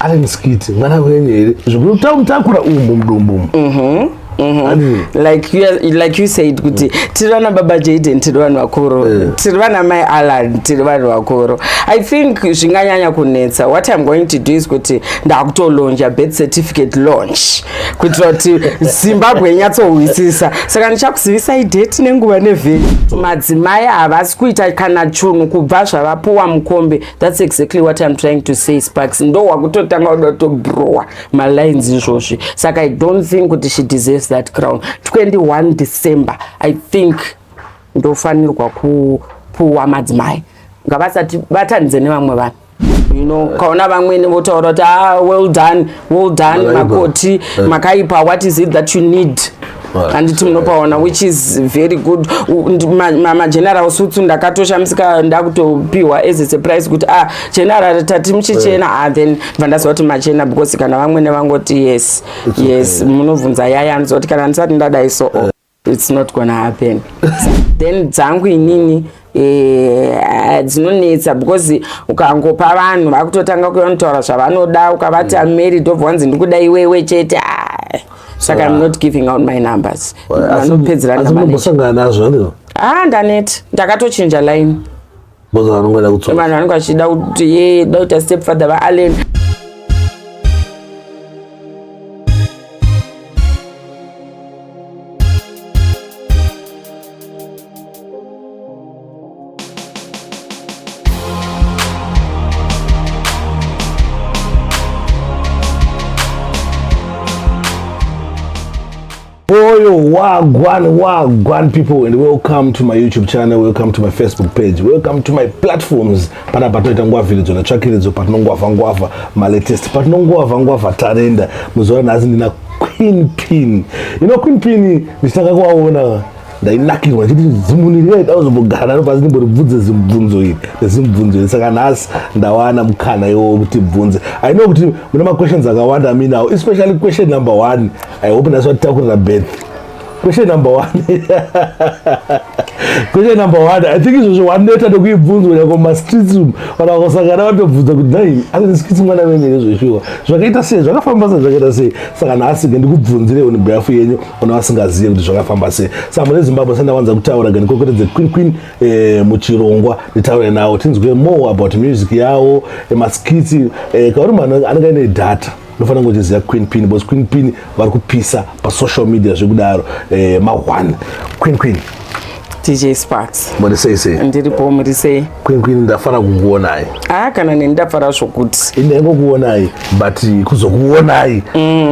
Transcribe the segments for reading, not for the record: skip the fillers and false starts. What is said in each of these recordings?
ari skit mwana wenye zvokutamtakura mudumbu like you said kuti tiri vana baba Jaden tiri vanhu vakuru tiri vana mai Alan tiri vanhu vakuru. I think zvinganyanya kunetsa. What I'm going to do is kuti ndakutolonja birth certificate launch kuitira kuti Zimbabwe inyatsohwisisa. Saka ndichakuzivisai date nenguva nevhiki. Madzimai havasi kuita kana chunhu kubva zvavapuwa mukombe. That's exactly what I'm trying to say, Sparks. Ndo wakutotanga kuda kutobrowa malines izvozvi. Saka I don't think kuti she deserves that crown. 21 December I think ndofanirwa kupuwa madzimai ngavasati vatanidze nevamwe vanhu, you know, kaona vamweni votaura kuti well done makoti makaipa, what is it that you need and munopaona, which is very good. General sutsu ndakatoshamisika ndakutopiwa as a surprise kuti general tati muchichena then vandaziva kuti machena because kana vamwene vangoti yes munobvunza yaya anozoti kana ndisati ndadai so it's not gonna happen. Then dzangu inini dzinonetsa because ukangopa vanhu vakutotanga kunotaura zvavanoda ukavati I'm married obvanzi ndikuda iwewe chete. Saka I'm not giving out my numbers. Ndaneti ndakatochinja line. Vanhu vanenge vachida kuti daughter step father vaAllen. Boyo, wagwan people, and welcome to my YouTube channel, welcome to my Facebook page, welcome to my platforms. Pana patoita ngwa video na chakirizo patnongwa my latest patnongwa tarenda muzora nazi ndina Queen Pin. You know Queen Pin nditaka kuwaona ndainakirwa chiti zimunirira idazobogara nopasi ndimbobvunze zimbvunzo saka nhasi ndawana mukana iwo kuti bvunze. I know kuti mune ma questions akawanda me now, especially question number 1. I hope ndasvatitakurira birth. Question number 1. Question number 1. I think izvozvo wanoita nekuibvunzwa yakoma streets kana vakasangana vatobvunza kuti nai ari skits mwana wenye zveshuwa zvakaita sei, zvakafamba sei, zvakaita sei. Saka nhasi ndikubvunzire on behalf yenyu ona vasingazive kuti zvakafamba sei. Saka mune Zimbabwe sandawanza kutaura ganikokoredze Queen muchirongwa nditaure nawo tinzwe more about music yawo maskits kauri munhu anenge ane data nofana ngochiziva Queen Pin because Queen Pin vari kupisa pa social media zvekudaro ma1 Queen DJ Sparks. What say? Ndiripo muri sei? Queen ndafara kukuonai. Kana ndafara zvokuti. Inengokuonai but kuzokuonai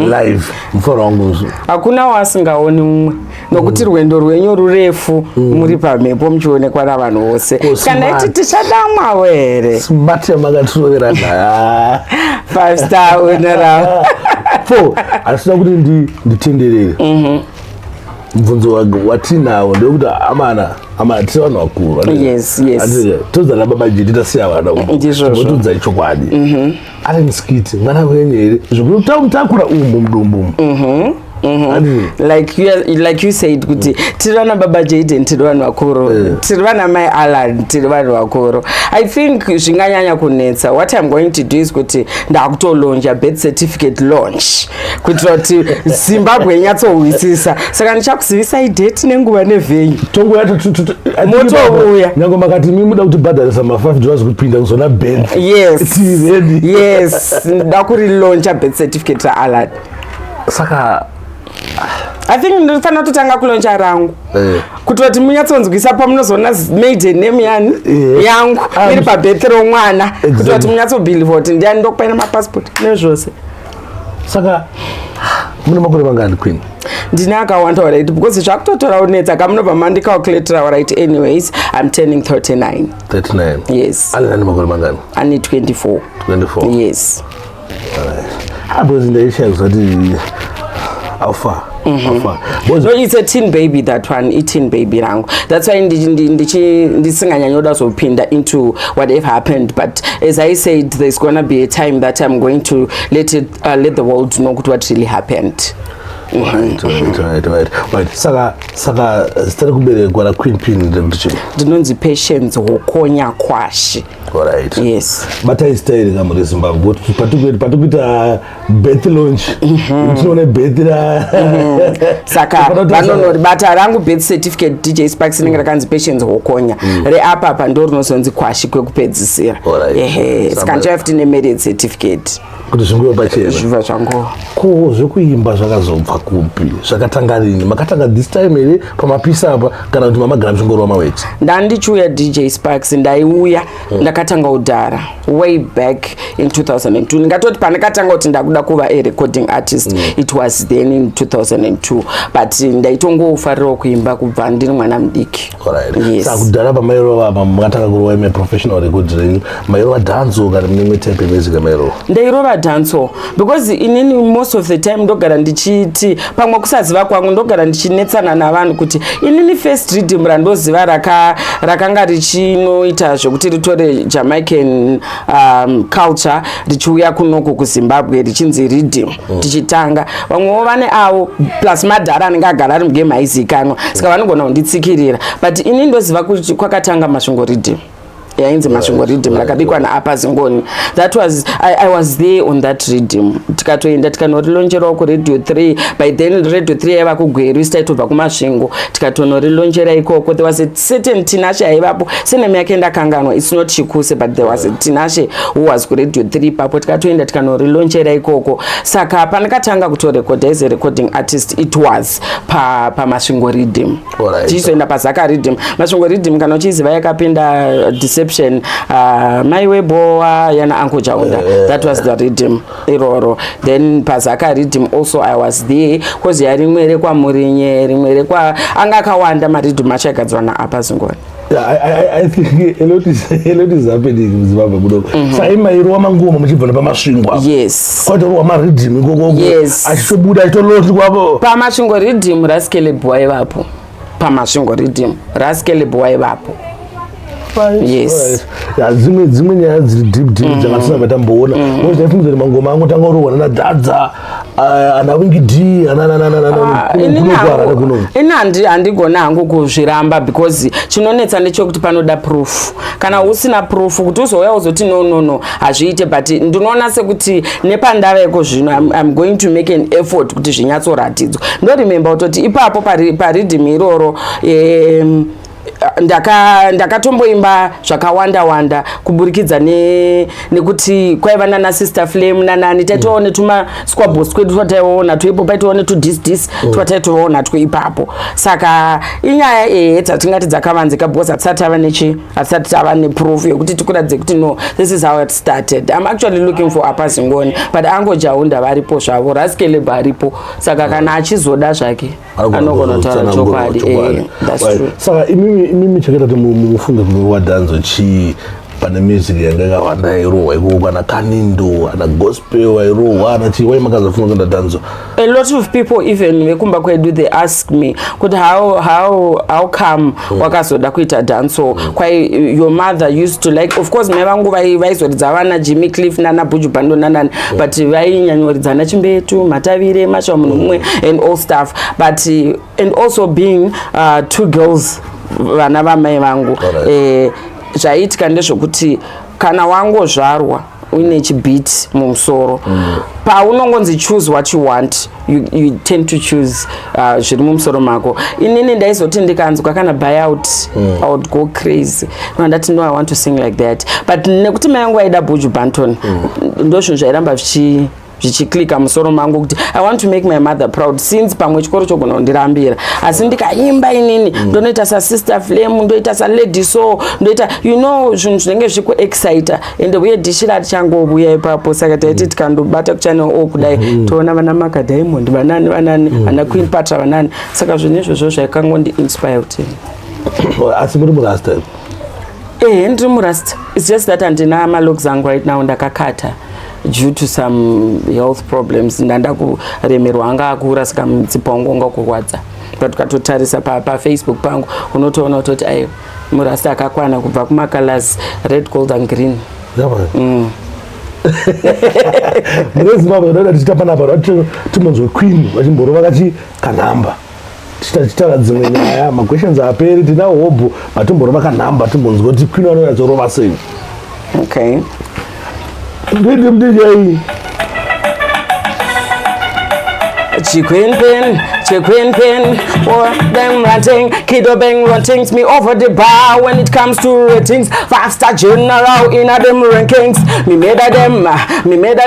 live mufaro wangu. Hakuna wasingaoni mumwe. Nokuti rwendo rwenyu rurefu muri pamhepo muchionekwa navanhu vose. Kana iti tichadamwa were. Smart makaturovera na. 5 star winner. 4 asina kuti nditenderere. Mvunzo watinawo ndekuti amana tiri vanhu vakuru. Yes. Tozana baba Jaden tasiya vana ndizvozvo chokwadi. Ari skit mwana wenye zvokutamtakura mudumbu like you said kuti tiri vana baba Jaden tiri vanhu vakuru tiri vana mai Alan tiri vanhu vakuru. I think zvinganyanya kunetsa. What I'm going to do is kuti ndakutolonja birth certificate launch kuitira kuti Zimbabwe inyatsohwisisa. Saka ndichakuzivisai date nenguva nevhiki. Tongo yacho motouya nyange makati mimi muda kutibhadharisa $5 kupinda kuzona birth. Yes ndakurilauncha birth certificate raAlan. Saka I think ndinofanira kutotanga kuloncha rangu kuti vati munyatsonzwisa pamunozona maiden name yangu iri pabirth romwana kuti vati munyatsobhiliva kuti ndiani ndokupaina mapassport nezvose. Saka mune makore mangani Queen? Ndine akawanda alright because zvakutotora unetsa kamunobva mandicalculatora alright. Anyways I'm turning 39. Yes. Alina ane makore mangani? Ane 24. Yes. Because ndaishaya kusati how far? No, it's a teen baby, that one, a teen baby rangu. That's why ndisinganyanyoda zopinda into whatever happened. But as I said, there's gonna be a time that I'm going to let the world know what really happened. Right. Saka stari kuberekwa na Queen Pin ndikuti ndinonzi Patience Hokonya Kwashi. Alright. Yes. Bata style kama muri Zimbabwe. Patukuita birth launch. Tinoone birth la. Saka vanonori bata rangu birth certificate DJ Sparks ninga rakanzi Patience Hokonya. Re apa ndo rinozonzi Kwashi kwekupedzisira. Ehe. Saka ndichafuti ne marriage certificate. Kuti zvinguva pachena. Zviva zvangu. Ko zvekuimba zvakazobva kupi? Zvakatanga rini? Makatanga this time here pamapisa apa kana kuti mamagara zvingoro maweti? Ndandichuya DJ Sparks ndaiuya ndakatanga udhara way back in 2002. Ndingatoti pandakatanga kuti ndakuda kuva a recording artist it was then in 2002 but ndaitongofarira kuimba kubva ndiri mwana mudiki. Alright. Saka kudhara pamairo apa makatanga kurova ime professional recording mairova dance kana mimwe type music mairo? Ndairova dance because inini most of the time ndogara ndichiti pamwe kusaziva kwangu ndogara ndichinetsana navanhu kuti inini first rhythm randoziva rakanga richinoita zvokuti ritore Jamaican culture richiuya kunoko kuZimbabwe richinzi rhythm tichitanga vamwewo vane avo plus madhara anenge agara ari mugame aizikanwa saka vanogona kunditsikirira but inini ndoziva kuti kwakatanga masvingo rhythm yainzi masvingo rhythm rakabikwa naapa zingoni. That was I was there on that rhythm. Tikatoenda tikanorilonjerawo kuRadio 3 by then Radio 3 yaiva kuGweru isitaitobva kumasvingo tikatonorilonjera ikoko. There was a certain Tinashe aivapo senemi yake ndakanganwa it's not Chikuse but there was a Tinashe who was kuRadio 3 papo tikatoenda tikanorilonjera ikoko saka pandakatanga kutorekodha as a recording artist it was pamasvingo rhythm. Tichizoenda paZaka rhythm. Masvingo rhythm kana uchiziva yakapinda my weboa yana Uncle Jaunda that was the rhythm iroro. Then paZaka rhythm also I was there because yarimwere kwa Murinye rimwere kwa angakawanda marhythm achagadzwa naapa zingoni. Yeah, I think a lot is happening in Zimbabwe kudoko. Sasa imairwa mangoma muchibva pamasvingo. Yes. Kwatorwa marhythm ikoko. Yes. Achitobuda achitoloti kwapo. Pamasvingo rhythm Rascal Boy vapo. Pamasvingo rhythm Rascal Boy vapo. Yes. Ya dzimwe nyaya dziri deep dzakatisina vatamboona. Ngozi ndaifunga kuti mangoma angu tanga uri wana dadza ana wingi D handigona hangu kuzviramba because chinonetsa ndechekuti panoda proof. Kana usina proof kuti uzouya uzoti no hazviite but ndinoona sekuti nepandaveko zvino I'm going to make an effort kuti zvinyatsoratidzwa. Ndo remember kutoti ipapo paridhim iroro ndakatomboimba zvakawanda kuburikidza nekuti kwaiva nana Sister Flame nanani taitoona netuma squabbles kwedu twataiona twipo paitoona tudis twataitoona ipapo saka inyaya dzatingati dzakavanzika because hatisati tava neproof yekuti tikuradze kuti no this is how it started. I'm actually looking for apa zingoni but Uncle Jaunda varipo zvavo Rascal varipo saka kana achizoda zvake anogona kutaura chokwadi. That's true. Saka imimi chaketa kuti mufunge kuva dance chi pane music yanga yakawanda irohwa ikoko kana kanindo ana gospel wairohwa ana chi wai makazofunga kuenda dance? A lot of people even vekumba kwedu they ask me kuti how come wakazoda kuita dance kwai your mother used to like of course mai vangu vaizoridza vana Jimmy Cliff nana Buju Bando nanani but vainyanyoridzana Chimbetu Matavire Masha munhu mumwe and all stuff but and also being two girls vana vamai vangu zvaiitika ndezvokuti kana wangozvarwa uine chibit mumusoro paunongonzi choose what you want you tend to choose zviri mumusoro mako. Inini ndaizoti ndikanzwa kana buy out I would go crazy ndati no I want to sing like that but nekuti mai vangu vaida Buju Banton ndozvinhu zvairamba zvichiklika musoro mangu kuti I want to make my mother proud since pamwe chikoro chogona kundirambira asi ndikaimba inini ndonoita saSister Flame ndoita saLady So ndoita zvinhu zvinenge zvikuexcita ende uye dishi rati changobuya ipapo saka taiti tikandobata kuchannel O kudai toona vana Maka Diamond vanani vana Queen Patra vanani saka zvinhu izvozvo zvaikangondi-inspire kuti asi muri murasta? Ndiri murasta. It's just that handina malogs angu right now ndakakata due to some health problems ndanda kuremerwa anga akura saka mutsipa wangu wanga kurwadza but ukatotarisa paFacebook pangu unotoona kutoti murasta akakwana kubva kumacolors red gold and green. murezimbabwe ndoda tichita panapa timonzwe queen vachimborova kachi kanhamba tichitaura dzimwe nyaya maquestions aperi tinawo hobho matimborova kanhamba timbonzwa kuti queen vanonyatsorova sei. Okay. Ndidi mdijai Chicken pin, or them ranting, kiddo bang rantings me over the bar when it comes to ratings. 5-star general in a them rankings. Me made a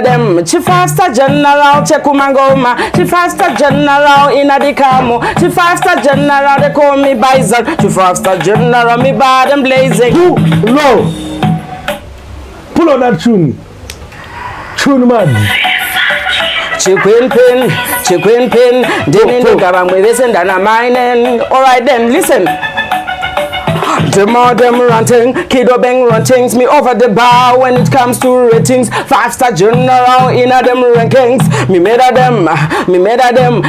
them. She 5-star general, chekumangoma. She 5-star general in a the camo. She 5-star general, they call me bison. She 5-star general, me bad and blazing. No. Pull on that tune mad. Chicken pin, didn't look at me, listen, and I'm mining. Alright then, listen. The more them ranting, kiddo bang rantings me over the bar when it comes to ratings. 5-star general in a them rankings. Me made a them.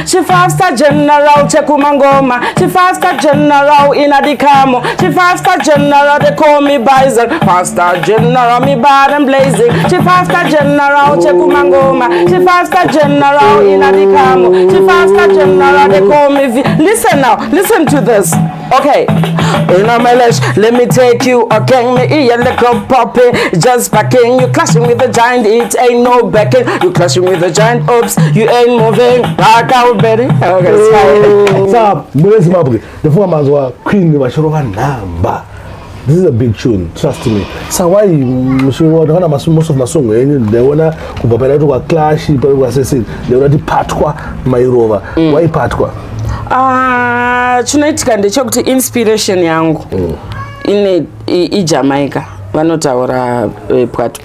She 5-star general, chekumangoma. She 5-star general in a the camo. She 5-star general, they call me bison. 5-star general, me bad and blazing. She 5-star general, chekumangoma. She 5-star general in a the camo. She 5-star general, they call me Listen now, listen to this. Okay, in a melish, let me take you a gang, me ear little puppy, just backing. You clashing with the giant, it ain't no backing. You clashing with the giant, oops, you ain't moving. Back out, Betty. Okay, stop. The former was Queen Vashorova number. This is a big tune, trust me. So why most of my song they wanna kupapela to clash, people were saying they already patwa my rover. Why patwa? Chinoitika ndechekuti inspiration yangu ine Jamaica vanotaura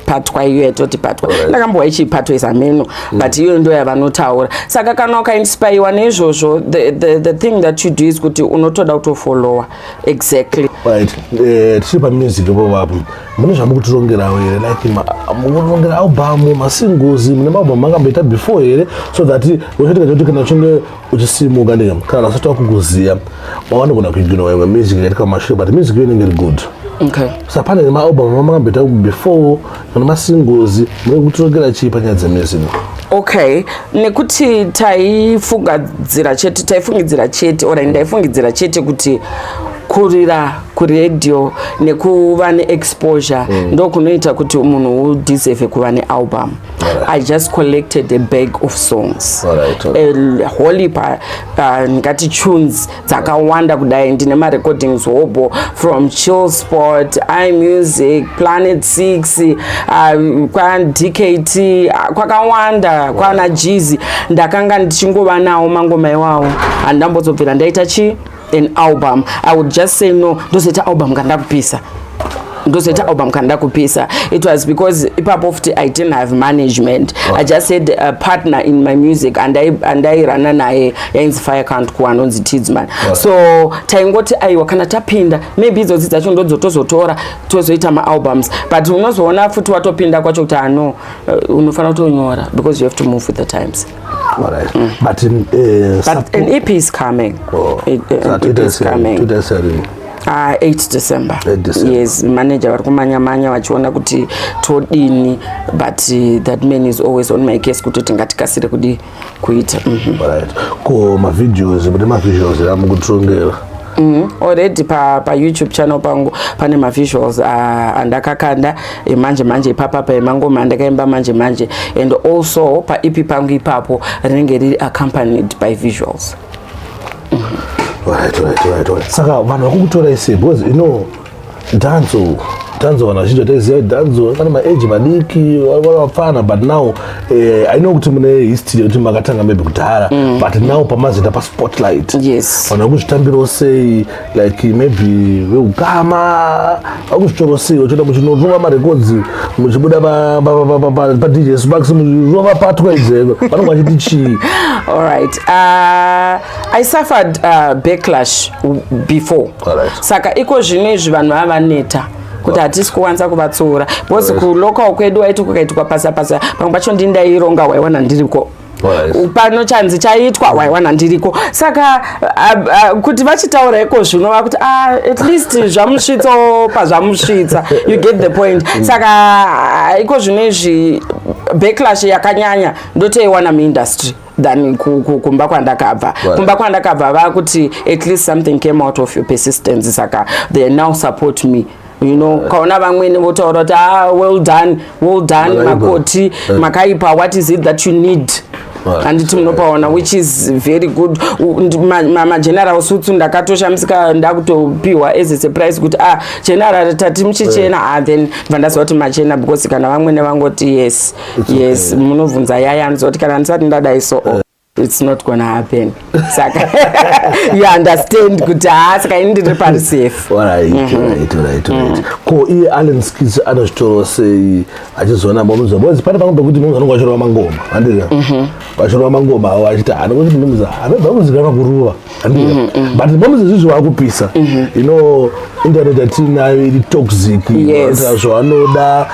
patwa iyo yatoti patwa ndakambowa ichipatwa izameno but iyo ndo yavanotaura saka kana ukainspire neizvozvo the thing that you do is kuti unotoda kutofollowa exactly right. Tichiri pamusic ipopapo mune zvamukutirongeravo here like mukurongera album masingles mune maalbum makamboita before here so that uchatika kuti kana uchinge uchisimuka kana usati wakukuziya wawanogona kuiginowa imwe music yatika mashure but music iyo inenge iri good. Okay. So pane maalbum makamboita before kana masingles mune kutirongera chii panyaya dzemusic? Okay, nekuti taifungidzira chete ora ndaifungidzira chete kuti kurira kuredio nekuva neexposure ndo kunoita kuti munhu udeserve kuva nealbum. I just collected a bag of songs. Whole ngati tunes dzakawanda kudai ndine marecordings hobo from Chill Spot, iMusic, Planet 6, kwa DKT, kwakawanda kwana Jeezy. Ndakanga ndichingova nawo mangoma iwawo handambozobvira ndaita chi an album. I would just say no, ndozoita album kanda kupisa. It was because ipapo futi I didn't have management. I just had a partner in my music and I rana naye yainzi fire count kuanonzi Tidsman. So taingoti aiwa kana tapinda maybe izo dzacho ndozotozotora tozoita ma albums but unozoona futi watopinda kwacho kuti ano unofana kutonyora because you have to move with the times. Alright. But an EP is coming. It is coming. 8 December. Yes, manager varikumanya vachiona kuti todini but that man is always on my case kuti tingatikasire kudi kuita. Alright. Ko ma videos amukutiongera. Already pa YouTube channel pangu pane ma visuals andakakanda manje ipapa emangoma ndakaimba manje and also pa EP pangu ipapo rinenge riri accompanied by visuals. Right. Saka vanhu vakukutora ise because you know danzo vanazhinji vataiziva danzo kana maage madiki vapfana but now I know kuti mune history kuti makatanga maybe kudhara but now pamazoita paspotlight vanhu vakuzvitambirawo sei like maybe veugama vakuzvitora sei vachiona muchinorova marecords muchibuda padjsparks muchirova patwa idzeko vanonga vachiti chii? Alright, I suffered backlash before. Saka iko zvino izvi vanhu vavaneta kuti hatisi kuwanza kuvatsiura because kulocal kwedu waiti kukaitwa pasa pamwe pacho ndindaironga waiwana ndiriko pano chanzi chaitwa waiwana ndiriko saka kuti vachitaura iko zvino vakuti at least zvamusvitsa pazvamusvitsa you get the point saka iko zvino izvi backlash yakanyanya ndotoiwana muindustry than kumba kwandakabva kumba kwandakabva vakuti at least something came out of your persistence saka they now support me. You know, kaona vamweni votaura kuti well done makoti makaipa what is it that you need anditi munopaona which is very good. General suits ndakatoshamisika ndakutopiwa as a surprise kuti general tati muchichena then vandaziva kuti machena because kana vamweni vangoti yes munobvunza yaya anzoti kana ndisati ndadai so it's not gonna happen saka you understand kuti saka indiri pari safe. Right. Ko iye Allen Skits anozvitoro sei achizoona mamuza bozi pane pamwe pekuti munhu anonga achirova mangoma andira achirova mangoma awo achita anokuti mamuza anobva muzika kuruva andira but mamuza zvizvo vakupisa you know internet atinayo iri toxic yes. zvavanoda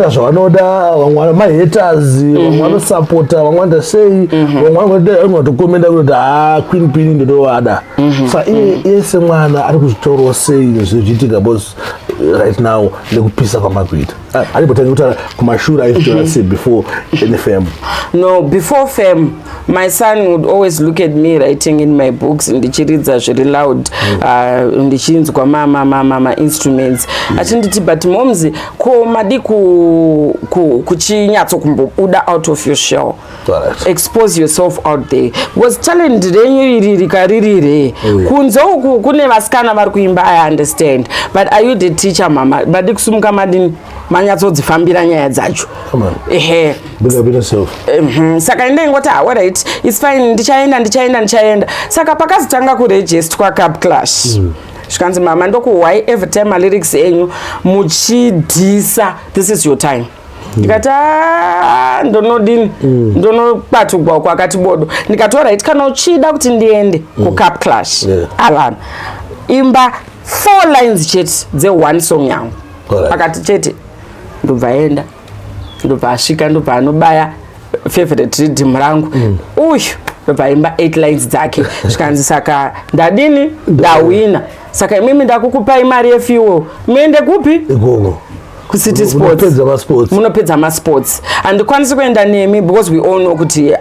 zvavanoda vamwe mahaters vamwe vanosapota vamwe vandasei vamwe vanotokomenda kuti queen pin ndodovada sa iye semwana ari kuzvitoro sei nezvizviitika bos right now nekupisa kwamakuita aripotange kutaura kumashure aizvitora sei before any fame. No, before fame my son would always look at me writing in my books ndichiridza zviri loud ndichinzwa mama instruments achinditi but momzi ko madi kuchinyatso kumbobuda out of your shell expose yourself out there because talent renyu iri rikaririre kunze uku kune vasikana vari kuimba I understand but are you the teacher mama madi kusumuka madini manyatsodzifambira nyaya dzacho saka ende ingoti alright it's fine ndichaenda saka pakazotanga kuregister kwaCup Clash zvikanzi mama ndoku why every time malyrics enyu muchidhisa this is your time ndikati ndonodini ndonopatugwa kwakati bodo ndikati alright kana uchida kuti ndiende kuCup Clash Alan imba 4 lines chete dze1 song yangu akati chete ndobva enda ndobva asvika ndobva anobaya favorite rhythm rangu uyu ndobva imba 8 lines dzake zvikanzi saka ndadini ndawina saka imimi ndakukupai mari yefuel muende kupi ikoko kuCity Sports munopedza masports handikwanisi kuenda nemi because we all know kuti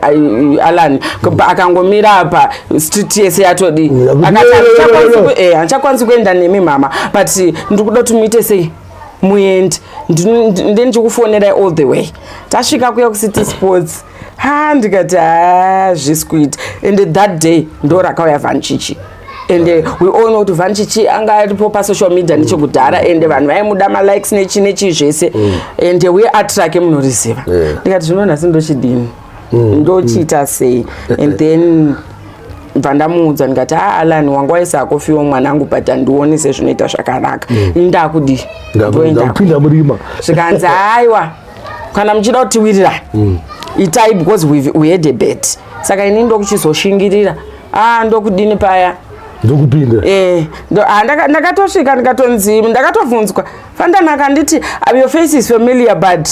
Alan akangomira apa street yese yatodi akati handichakwanisi kuenda nemi mama but ndikuda kuti muite sei muende ndichikufonerai all the way tasvika kuya kuCity Sports ndikati zvisquid and that day ndo rakauya vanchichi and we all know kuti vanchichi anga aripo pasocial media nechekudhara and vanhu vaimuda malikes nechi zvese and we atrake munoriziva ndikati zvino nhasi ndochidini ndochiita sei and then vandamuudza ndikati Alan wanga waisako fiwo mwanangu but andioni sezvinoita zvakanaka indakudi ndapinda murima zvikanzi haiwa kana muchida kutiwirira itai because we had a bet saka ini ndokuchizoshingirira ndokudini paya ndokupinda ndakatosvika ndikatonzi ndakatovhunzwa fandanaka nditi your face is familiar but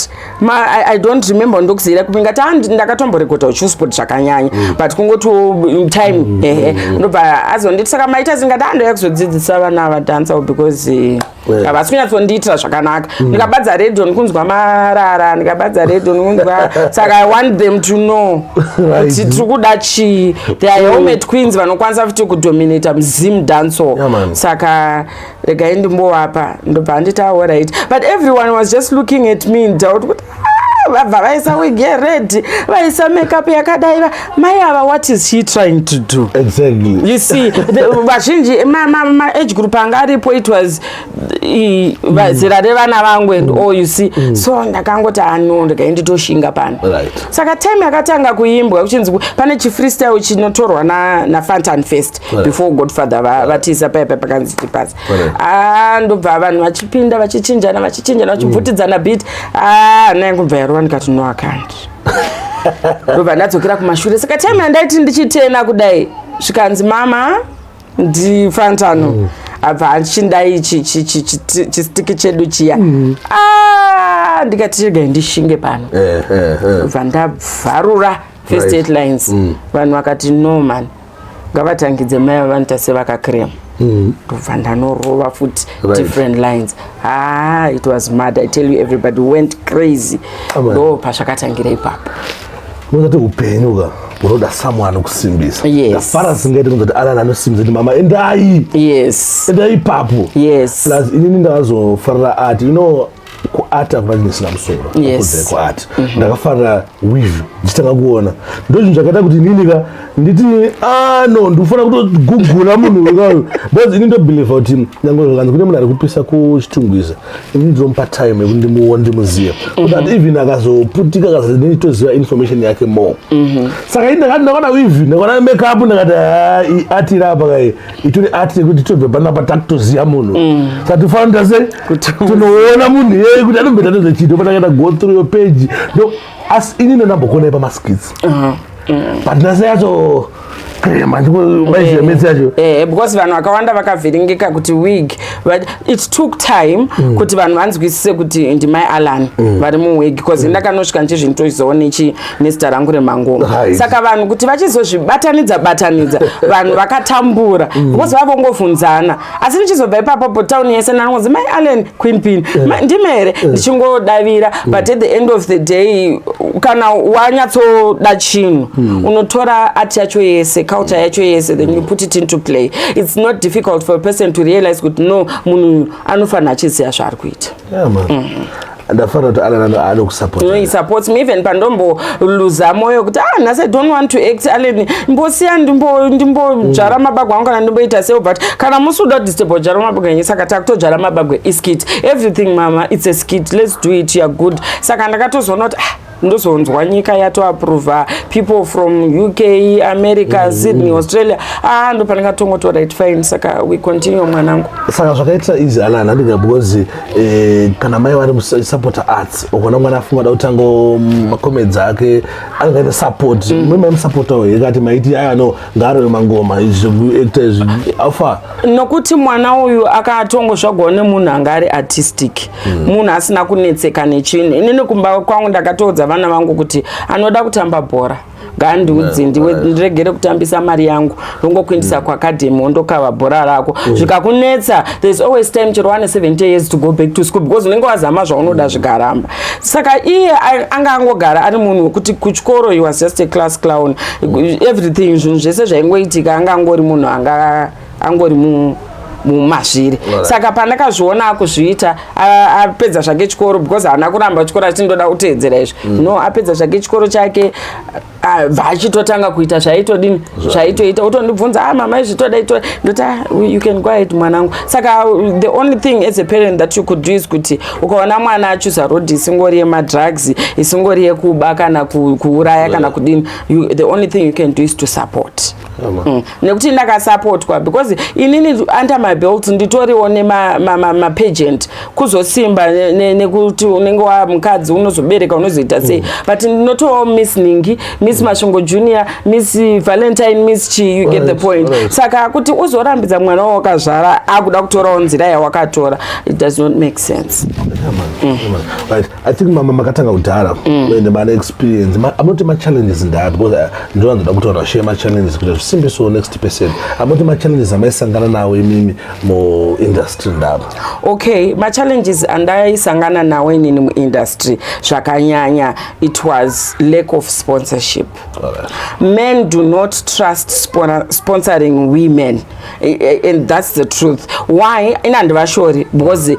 I don't remember ndokuzira kupinga ndakatomborekota uchisport zvakanyanya but kungoti time ndobva azonditi saka maita zingati andoya kuzodzidzisa vana vadansa because havasi kunyatsondiitira zvakanaka ndikabadza radio ndikunzwa marara ndikabadza radio ndikunzwa saka I want them to know kuti tiri kuda chii they are helmet queens vanokwanisa futi kudominata Zimdancehall saka regai ndimbovapa ndobva nditi alright but everyone was just looking at me ndauti kuti vabva vaisa wig red vaisa makeup yakadai mai ava what is he trying to do exactly you see vazhinji ma age group anga aripo it was zera revana vangu and all you see so ndakangoti no ndikaenditoshinga pano saka time yakatanga kuimbwa kuchinzi pane chifreestyle chinotorwa naFantan Fest before Godfather vatiisa paipa pakanzi tipasa ndobva vanhu vachipinda vachichinjana vachibvutidzana beat naingubva yarova ndikati no akanti ndobva ndadzokera kumashure saka time yandaiti ndichitena kudai zvikanzi mama ndiFantano abva achindai chistiki chedu chiya ndikati regai ndishinge pano bva ndabvarura first 8 lines vanhu vakati no man ngavatangidze mai vavanota sevakakrema ndobva ndanorova futi different lines. It was mad. I tell you, everybody went crazy. Ndo pazvakatangira ipapo. Muzati upenyu unoda someone kusimbisa. Yes. Fara singaite kuti Alan anosimbisa mama endai. Yes. Endai ipapo. Yes. Plus inini ndazofarira art, you know, kuata kuvanisina musoro. Yes. Kuart. Ndakafarira weave. Ndichitanga kuona. Ndozvinhu zvakaita kuti inini nditi no ndofana kutogugula munhu wekayo. Because inini ndobelieve kuti nyange zvakanzi kune munhu ari kupisa kuchitungwiza. Inini ndomupa time yekuti ndimuone ndimuzive. Kuti even akazoputika akazatoziva information yake more. Saka ndakaona weave, ndakaona makeup, ndakati art irapa kai. Itori art yekuti tobve panapa takutoziva munhu. Saka tifana sei tunoona munhu yeye kuti anombeta nezvechito patakaenda go through your page. No, as inini ndambokona ipa maskits. But nase yacho krema ndikomaizemetse yacho because vanhu vakawanda vakavhiringika kuti wig, but it took time kuti vanhu vanzwisise kuti ndimai Alan vari muwig, because ndakanosvika ndichizvintoizoona nezita rangu remangoma. Saka vanhu kuti vachizozvibatanidza vanhu vakatambura because vavongovhunzana, asi ndichizobva ipapo town yese nanonzi mai Alan Queen Pin ndimere ndichingodavira. But at the end of the day kana wanyatsoda chinhu unotora art yacho yese, culture yacho yese, then you put it into play. It's not difficult for a person to realize that no munhu anofana achiziva zvaari kuita. Yeah man. Ndafana kuti Alan anokusupport. He supports me even pandombo luza moyo kuti nhasi I don't want to act. Alan mbosiya ndimbodzvara mabagwe angu kana ndimboita seo, but kana musuda disturb dzvara mabagwe yenyu saka takutodzvara mabagwe iskit. Everything mama, it's a skit, let's do it, you're good. Saka ndakatozoona kuti ndozonzwa nyika yatoapprova people from UK, America, Sydney, Australia. Ndo pandingatongotora it fine. Saka we continue mwanangu. Saka zvakaita izi Alan handinga because kana mai vari supporter arts ukona mwana afunga da utango makomedzi ake angaita support mimi musupporta we yakati maiti aya no ngaro mangoma izvi actors afa nokuti mwana uyu akatongo zvagone munhu angari artistic munhu asina kunetseka nechinhu. Inini kumba kwangu ndakatodza vana vangu kuti anoda kutamba bhora ngandudzi ndiregere kutambisa mari yangu ndongokuindisa kuacademy wondokava bhora rako zvikakunetsa there's always time chero wane 70 years to go back to school because unenge wazama zvaunoda zvikaramba. Saka iye anga angogara ari munhu wekuti kuchikoro he was just a class clown, everything zvinhu zvese zvaingoitika anga angori munhu angori mumazviri. Saka pandakazviona akuzviita apedza zvake chikoro because haana kuramba chikoro achindoda kuteedzera izvi no, apedza zvake chikoro chake vachitotanga kuita zvaitodini zvaitoita utondibvunza mama izvitoda ndota you can go ahead mwanangu. Saka the only thing as a parent that you could do is kuti ukaona mwana achuza road isingori yemadrugs, isingori yekuba kana kuuraya kana kudini, the only thing you can do is to support. Nekuti ndakasupportwa because inini under my belt nditoriwo nemapageant kuzosimba nekuti unenge wamukadzi unozobereka unozoita sei, but ndinotovawo Miss Ningi, Miss Mashongo Junior, Miss Valentine, Miss Chi, you get the point. Saka kuti uzorambidza mwana wakazvara akuda kutorawo nzira yawakatora, it does not make sense. Right. I think mama makatanga kudhara nemane experience amoti ma-challenges ndati because ndinowanzoda kutaura share ma-challenges kuti zvisimbiso next person amoti ma-challenges amaisangana nawo imimi mu-industry ndavo. Okay, ma-challenges andaisangana nawo inini mu-industry zvakanyanya, it was lack of sponsorship. Men do not trust sponsoring women, and that's the truth. Why? Inandivashori because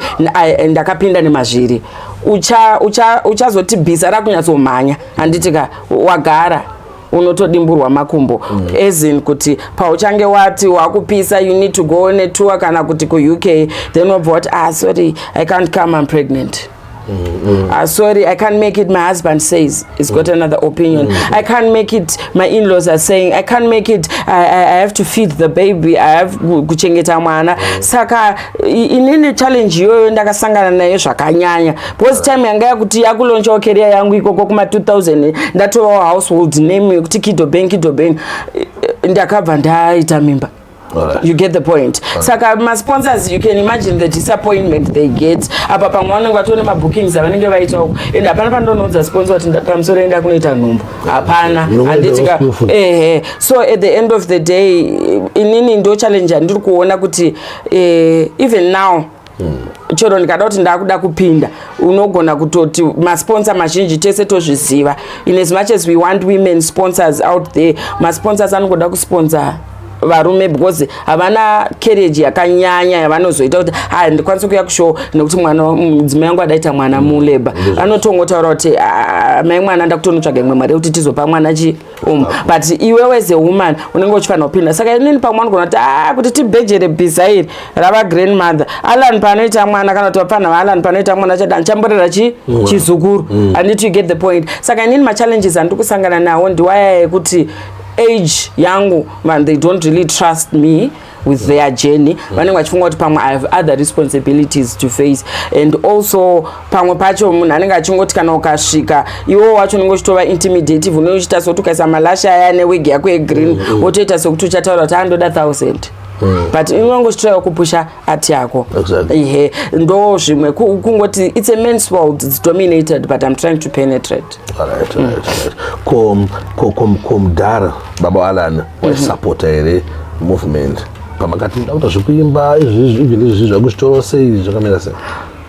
ndakapinda nemazviri uchazoti bhisa rakunyatsomhanya handitika wagara unotodimburwa makumbo as in kuti pauchange wati wakupisa you need to go on a tour kana kuti ku UK then wabva wati sorry I can't come, I'm pregnant. Sorry, I can't make it, my husband says he's got another opinion. I can't make it, my in-laws are saying I can't make it, I have to feed the baby, I have kuchengeta mwana. Saka inini challenge yoyo ndakasangana nayo zvakanyanya because time yanga yakuti yakulonchawo career yangu ikoko kuma 2000 ndatovawo household name yekuti Kido Bang ndakabva ndaita mimba. You get the point. Saka my sponsors, you can imagine the disappointment they get. Apa pamwana ngatone ma bookings abanenge vaita and apana pandonodza sponsor kuti pamusoro enda kunoita nhumbu. Apana. Anditika so at the end of the day inini ndo challenge ndiri kuona kuti even now chero ndikada kuti ndakuda kupinda unogona kutoti masponsor mazhinji tese tozviziva. In as much as we want women sponsors out there, masponsors anogoda kusponsor varume because havana courage yakanyanya yavanozoita kuti ndikwanisa kuya kushow nekuti mwana mudzimai wangu adaita mwana muleba anotongotaura kuti mai mwana ndakutonotsvaga imwe mari yekuti tizopa mwana but iwewe as a woman unenge uchifanira kupinda. Saka inini pamwe anogona kuti tibhejere bhiza iri rava grandmother Alan panoita mwana kana kuti vapana Alan panoita mwana chamborera chizukuru. I need to get the point. Saka inini machallenges andiri kusangana nawo ndiwaya yekuti age yangu man, they don't really trust me with their journey. Vanenge vachifunga kuti pamwe I have other responsibilities to face, and also pamwe pacho munhu anenge achingoti kana ukasvika iwo wacho unenge uchitova intimidative, unenge uchita sokuti ukaisa malasha aya newigi yako yegreen wotoita sokuti uchataura kuti andoda 1000 but unenge uchitova kupusha ati yako. Ndo zvimwe kungoti it's a men's world, it's dominated, but I'm trying to penetrate. Alright. Kumdara baba Alan waisupporta ere movement pamakati ndauta zvekuimba izvi zvakuzvitora sei zvakamira sei?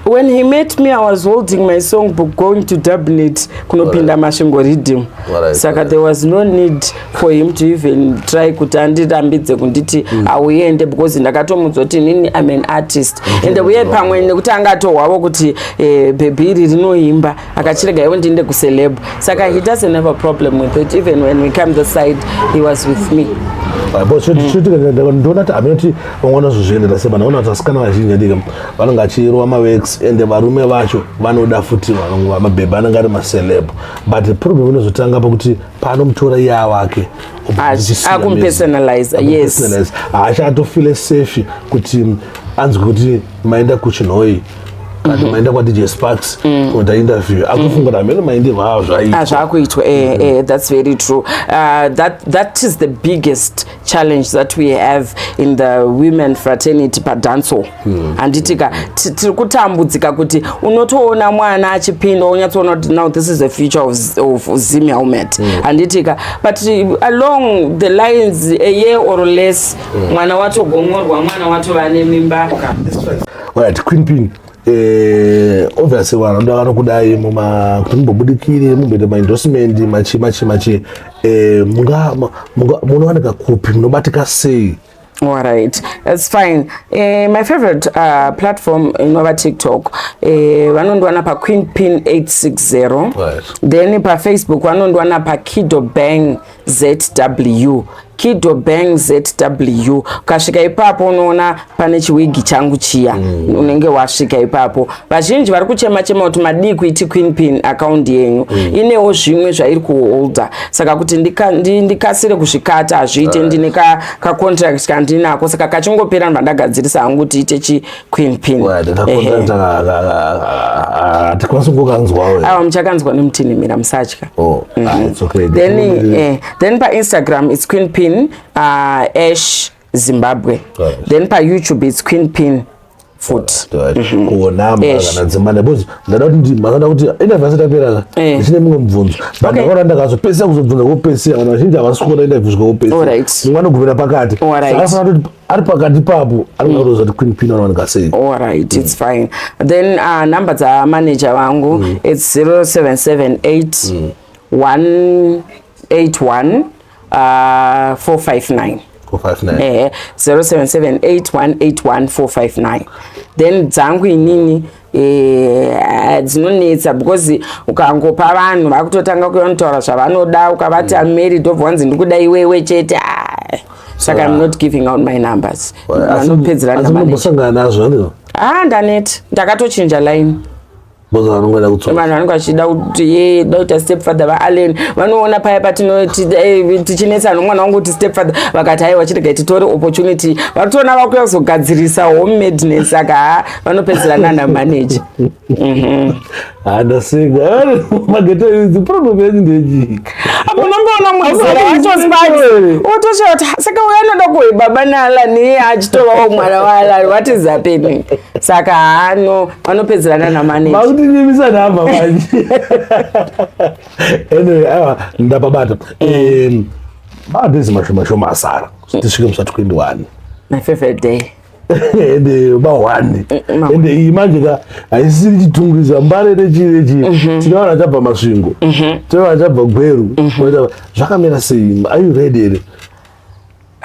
When he met me, I was holding my songbook going to Dubnet kunopinda mashingo rhythm. Saka there was no need for him to even try kuti andirambidze kunditi auende because ndakatomuudza kuti nini I'm an artist. And uye pamwe nekuti angatohwavo kuti bhebhi iri rinoimba akachirega iwe ndiende kuceleb. Saka he doesn't have a problem with it. Even when we came the side, he was with me. Ndona kuti aminoti vangwana zozviendera seba naona kuti asikana vazhinji ndika vanenge vachirova maworks ende varume vacho vanoda futi mabhebhi anenge ari maceleb, but the problem inozotanga pakuti paanomutora iye avake akumpersonalize. Yes, haachatofile safe kuti anzwe kuti maenda kuchinhoi kana maenda kwa djsparks kuita interview akufunga kuti amene maende vavo zvakuitwa. That's very true. That is the biggest challenge that we have in the women fraternity paDancehall. Anditika tiri kutambudzika kuti unotoona mwana achipinda unyatsoona kuti now this is the future of Zim helmet. Anditika but along the lines a year or less mwana watogomorwa, mwana watova nemimba. Right, Queen Pin. Obviously vanhu ndo vanokudai kuti mumbobudikire mumboita maendorsement machi munowanika kupi, munobatika sei? All right, that's fine. My favorite platform inova TikTok. Vanondwana pa Queenpin 860. Right. Then pa Facebook vanondwana pa Kido Bang ZW. Kido Bang ZW. Ukasvika ipapo unoona pane chiwigi changu chiya. Unenge wasvika ipapo. Vazhinji vari kuchema kuti madii kuiti Queenpin account yenyu. Inewo zvimwe zvairi kuholda. Saka kuti ndikasire kuzvikata hazviite ndine ka contract kandinako. Saka kachingopera ndagadzirisa hangu kuti ite chi Queenpin. Tikwanisa kukanzwawo. Awa muchakanzwa nemutinhimira musatya. It's okay. Then pa Instagram it's Queenpin Zimbabwe. Then pa YouTube it's Queenpin foot. Kuonamba kana dzimane bozi ndada kuti interview tapera ndine mumwe mubvunzo but ndakona ndakazopesa kuzobvunza kopesa vanhu vazhinji havasikuona interview kopesa mwana kubvira pakati saka kuti ari pakati papo anokuroza kuti Queenpin anowanika sei. All right, it's fine. Then number dza manager wangu it's 0778 181 459. 0778181459. Then dzangu inini dzinonetsa because ukangopa vanhu vakutotanga kuyonotaura zvavanoda ukavati I'm married of once ndikuda iwewe chete. Saka I'm not giving out my numbers. Vanopedzera ndambosangana nazvo ndaneti ndakatochinja line. Vanhu vanenge vachida kuti dauta stepfather vaAllen vanoona paya patinoti tichinetsa nomwana wangu kuti stepfather vakati haiwa chirega titore opportunity varitoona vakuzogadzirisa home madness. Saka vanopedzera nana manager. Andaseka. Mageta is problem ndeji. Unongoona mwazala wacho Sparks. Utoshota saka uyanoda kuibaba nala ni achitova mwana wala what is happening. Saka vanopedzerana namanager. Mauti nyimisa namba manje. Anyway, ndapabata. This is my Sara. This is such kind one. My favorite day. And one. And imagine I see chitungiza mbale nechi. Tinaona chapa mashingo. Tinaona chapa gweru. Zvakamira sei? Are you ready?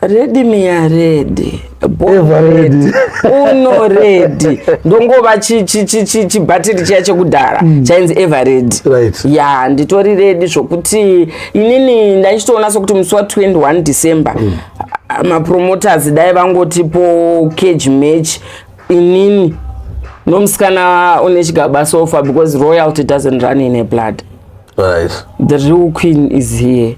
Ready me are ready. Ever ready. Uno ready. Ndongova chibatiri chiya chekudhara chainzi ever ready. Right. Yeah, nditori ready zvokuti inini ndachitoona sokuti musi wa 21 December promoters dai vangotipo cage match inini nomusikana une chigaba sofa because royalty doesn't run in a blood. Right. The real queen is here.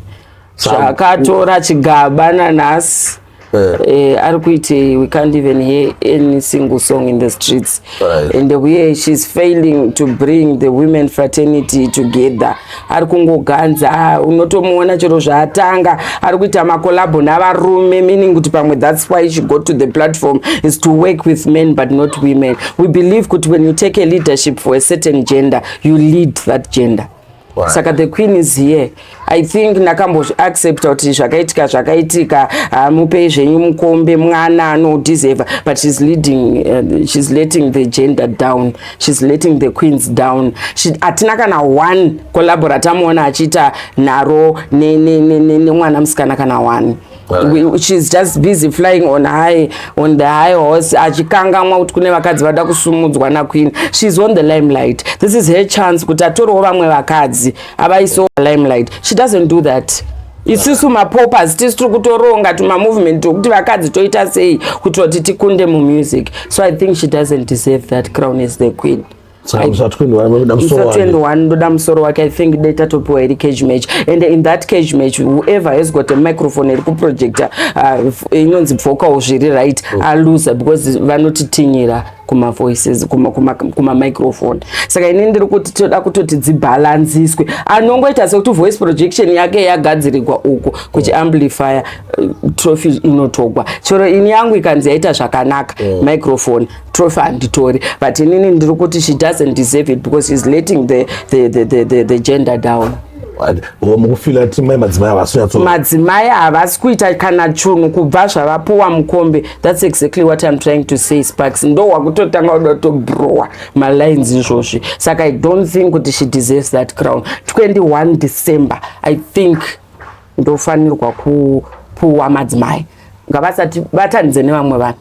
Zvakatora chigaba nanhasi. We can't even hear any single song in the streets. Right. And the way she's failing to bring the women fraternity together. Arikungoganza unotomuona chero zvaatanga arikuita makolabo navarume, meaning kuti pamwe that's why she got to the platform is to work with men but not women. We believe kuti when you take a leadership for a certain gender, you lead that gender. Right. Saka the queen is here. I think nakambo accept kuti zvakaitika mupe zvenyu mukombe mwana no deserve, but she's leading she's letting the gender down, she's letting the queens down. Atina kana one collaborator tamuona achita naro ne mwana musikana kana one. She's just busy flying on the high horse achikangamwa kuti kune vakadzi vada kusumudzwa na queen. She's on the limelight. This is her chance kuti atorowo vamwe vakadzi avaiso limelight. She doesn't do that. Isusu mapopers tiri kutoronga tuma movement kuti vakadzi toita sei kuti tikunde mu music. So I think she doesn't deserve that crown as the queen. So I'm 21 ndoda musoro wake. I think data topiwa iri cage match, and in that cage match whoever has got a microphone iri kuprojector inonzi vocal zviri right loser because vanotitinyira kuma voices kuma microphone. Saka inini ndiri kuti toda kutoti dzibalanziswe. Anongoita sekuti voice projection yake yagadzirikwa uko kuti amplifier trophy inotogwa. Chero ini yangu ikanzi yaita zvakanaka microphone trophy anditori, but inini ndiri kuti she doesn't deserve it because she's letting the gender down. Madzimai havasi kuita kana chunhu kubva zvavapuwa mukombe. That's exactly what I'm trying to say, Sparks. Ndo wakutotanga kudotobrowa malines izvozvi. Saka I don't think kuti she deserves that crown. 21 December I think ndofanirwa kupuwa madzimai. Ngavasati vatanidze nevamwe vanhu.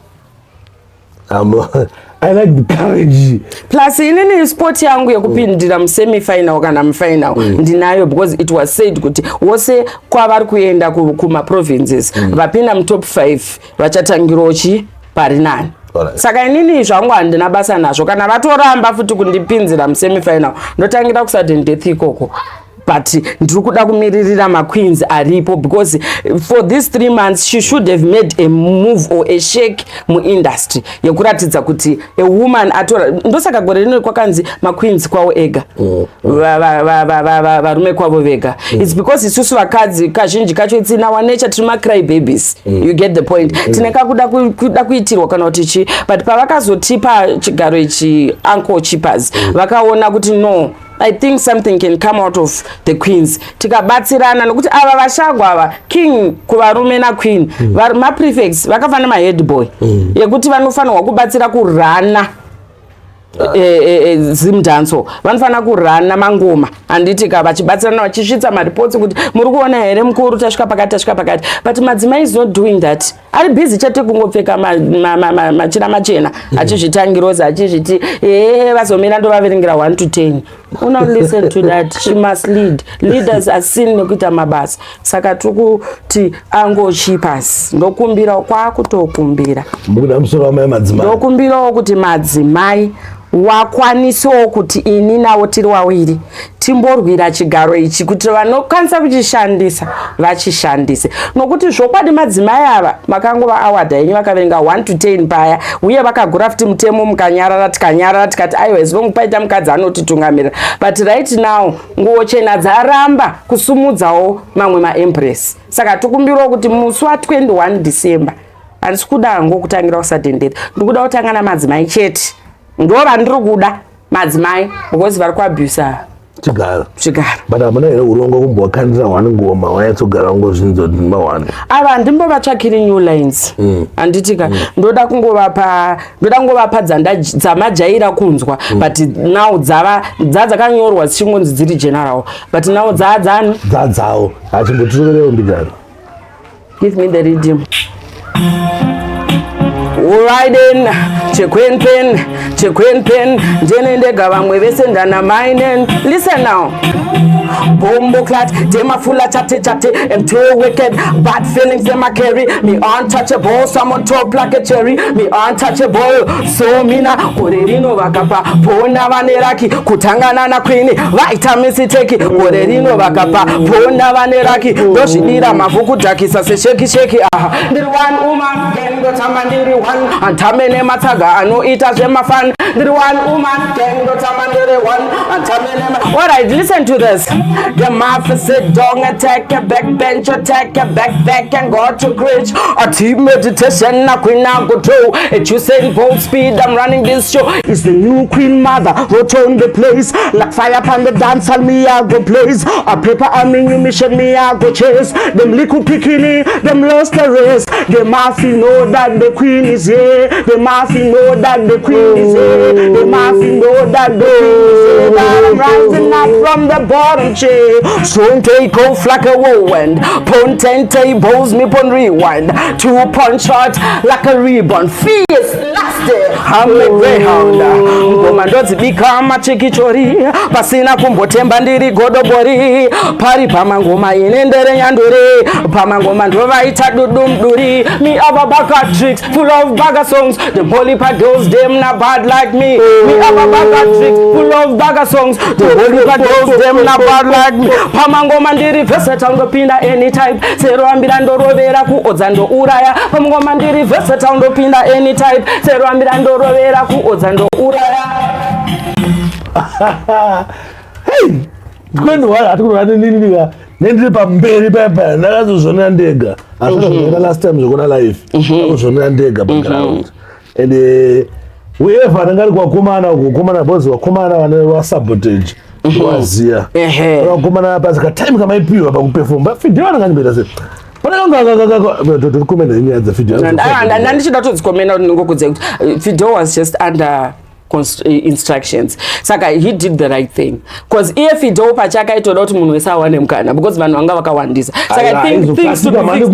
I like the courage. Plus inini sport yangu yekupindira mu semi-final kana mu final ndinayo because it was said kuti wose kwavari kuenda kuma provinces vapinda mu top 5 vachatangiro chi pari nani. Saka inini zvangu handina basa nazvo kana vatoramba futi kundipinzira mu semi-final ndotangira kusudden death ikoko. But ndiri kuda kumiririra ma queens aripo because for these 3 months she should have made a move or a shake mu industry yekuratidza kuti a woman atora. Ndosaka gore rino kwakanzi ma queens kwawo ega varume kwavo vega. It's because isusu vakadzi kazhinji kacho itsina wanecha tiri ma cry babies. You get the point. Tineka kuda kuitirwa kana kuti chi, but pavakazotipa chigaro ichi uncle cheapers vakaona kuti no, I think something can come out of the queens. Tikabatsirana nokuti ava vashagwa ava king kuvarume na queen ma prefects vakafana ma head boy yekuti vanofanirwa kubatsira kurana Zimdancehall vanofana kurana mangoma anditi ka vachibatsirana vachisvitsa mareports kuti muri kuona here mukuru tasvika pakati, but madzimai is not doing that. Ari busy chete kungopfeka machena achizvitangiroza achizviti vazomira ndo vaverengira 1 to 10. Una listen to that. She must lead. Leaders are seen nekuita mabasa. Saka tukuti ango cheapers ndokumbira kwakutokumbira. Mukuda musoro wamai madzimai. Ndokumbira kuti madzimai wakwanisawo kuti ini nawo tiri wawiri timborwira chigaro ichi kuti vanokwanisa kuchishandisa vachishandise, nokuti zvokwadi madzimai ava makangova awadha yenyu vakaverenga 1 to 10 paya uye vakagura futi mutemo mukanyarara tikati aiwa zvongu paita mukadzi anotitungamirira, but right now nguo chena dzaramba kusumudzawo mamwe maempress. Saka tikumbirawo kuti musi wa21 December handisi kuda hangu kutangira kusadhendera, ndikuda kutanga namadzimai chete, ndo vandiri kuda madzimai because vari kuabhusa chigaro. But amuna here urongo kumbowakandira wani ngoma wayatsogara ngozvinzo mawani ava ndimbovatsvakiri new lines handitika ndoda kungovapa dzamajaira kunzwa but now dzakanyorwa dzichingonzi dziri general but now dzadzawo hachimbotiroverewo mbidaro. Give me the rhythm. Riding, checkwen pen, jenende gavamwe vesendana mainen. Listen now. Bombo clat, dema fulla chatty, and too wicked, bad feelings them I carry. Me untouchable, someone top like a cherry. Me untouchable, so mina, Orerino vakapa, pona vaneraki, kutangana na queenie, vitamin C take, Orerino vakapa, pona vaneraki, doshidira mavuku taki, sase shake, ah. The one woman, then go tamandiri one, and tamene mataga, I know it as a fan. The one woman, then go tamandiri one, and tamene. Alright, listen to this. The mafia sit down and take a backbench, attack a back and go to bridge. A team meditation, a queen now go through. It you say bold speed, I'm running this show. It's the new queen mother, wrote on the place. Like fire upon the dance, and me I go place. A paper ammunition, me I go chase. Them little bikini, them lost the race. The mafia know that the queen is here. The mafia know that the queen is here. The mafia know that the queen is here. That I'm rising up from the bottom chair. Strong take off like a whirlwind. Potent tables me pon rewind. 2-punch shot like a ribbon. Fierce, nasty, I'm a greyhound. Ngomandodzi bikama chikichori. Pasina kumbotemba ndiri godobori. Pari pamangoma inendere nyanduri. Pamangoma ndovaita dudumduri. Me have a baka tricks full of bagger songs. The polypa girls them not bad like me. Me have a baka tricks full of bagger songs. The polypa girls them not bad like me. Pamangoma ndiri versatile ndopinda anytime. Sero ambira ndorovera kuodza ndouraya. Pamangoma ndiri versatile ndopinda anytime. Sero ambira ndorovera kuodza ndouraya. Hey, kwenu wala atukurani nini nga nendiri pamberi pepe ndakazozvonera ndega asvika last time zvokona live akuzvonera ndega background and whoever angari kwakomana kukomana bozi wakomana vane wasabotage waziya wakomana basi ka time kamaipiwa pakuperform but video vananganyibeta se tokomenda inyaya dzavideo ndandichida todzikomenda kuti ndingokudze kuti video was just under instructions. Saka he did the right thing because if he do pachaka itoda kuti munhu wese awane mukana because vanhu vanga vakawandisa. Saka I think things to be fixed.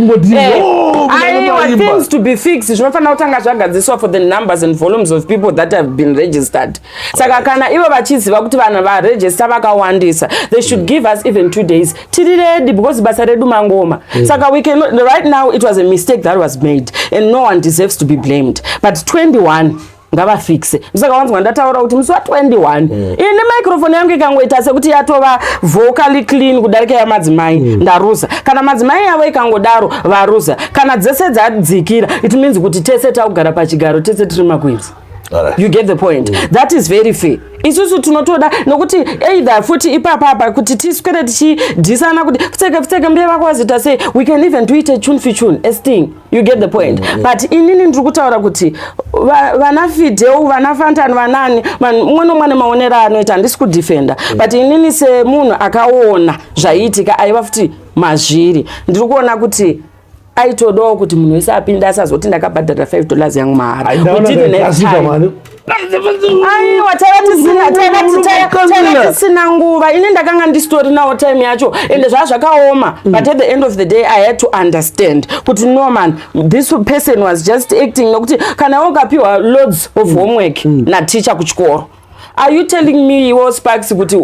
Things to be fixed. Zvinofanira kutanga zvagadziswa for the numbers and volumes of people that have been registered. Saka kana ivo vachiziva kuti vanhu va register vakawandisa, they should give us even 2 days. Tiri ready because basa redu mangoma. Saka we can right now it was a mistake that was made and no one deserves to be blamed. But 21 ngava fixe. Saka wanzwa ndataura kuti musi wa 21 ine microphone yangu ikangoita sekuti yatova vocally clean kudarika yamadzimai ndaruza. Kana madzimai yavo ikangodaro varuza. Kana dzese dzadzikira it means kuti tese takugara pachigaro tese tiri makwidzi. You get the point. That is very fair. Isusu tunotoda nokuti either futi ipapa kuti tiswere tichidhisana kuti pfeke mbeva kwazita say we can even do it a tune for tune a sting. You get the point. But inini ndiri kutaura kuti vana video vana fantani vanani mwana mwana maonera anoita handisi kudefenda but inini se munhu akaona zvaiitika aiva futi mazviri ndiri kuona kuti aitodawo kuti munhu wese apinda asazoti ndakabhadhara $5 yangu mahara. Aiwa tisina nguva ini ndakanga ndisitori nawo time yacho ende zvakaoma but at the end of the day I had to understand kuti no man this person was just acting nokuti kana wakapiwa loads of homework na teacher kuchikoro. Are you telling me iwo Sparks kuti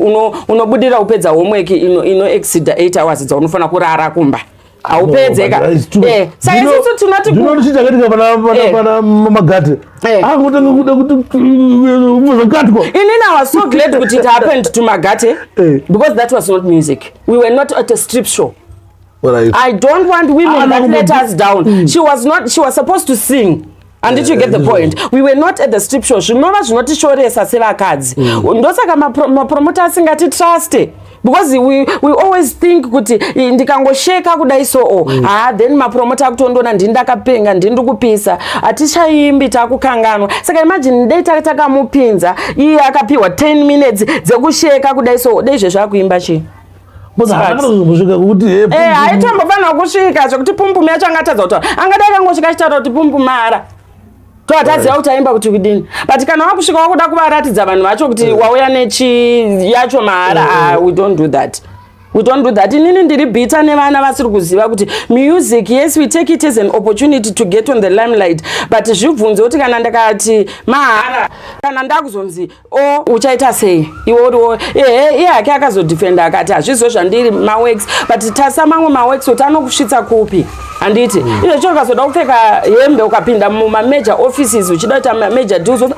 unobudira upedza homework ino exceed 8 hours dzaunofana kurara kumba? haupedzeka saka isusu tinoti ndinochichakatika pana magate akutanga kuda kuti uzokatwa. Inini I was so glad kuti it happened to Magate because that was not music. We were not at a strip show. I don't want women that let us down. She was supposed to sing. And did you get the point? We were not at the strip show. Zvinova zvinotishoresa sevakadzi. Ndosaka mapromota asingati trust. Because we always think kuti ndikangosheka kudai so then mapromota akutondona ndindakapenga ndindikupisa atichaimbi takukanganwa. Saka imagine data takamupinza iye akapiwa 10 minutes dzekusheka kudai so dezve zvakuimba chi. Haitombofana kusvika zvekuti pumpumi yacho angatadza kuti angadai kangosvika achitaura kuti pumpumara toataziva kuti aimba kuti kudini, but kana wakusvika wakuda kuvaratidza vanhu vacho kuti wauya nechi yacho mahara, we don't do that. We don't do that. Inini ndiri bita nevana vasiri kuziva kuti music, yes, we take it as an opportunity to get on the limelight, but zvibvunze kuti kana ndakati mahara kana ndakuzonzi uchaita sei iwe uriwo iye hake akazodefenda akati hazvizo zvandiri maworks, but tasa mamwe maworks kuti anokusvitsa kupi handiti izvo cho ukazoda kupfeka hembe ukapinda mumamajor offices uchida kuita major deals kuti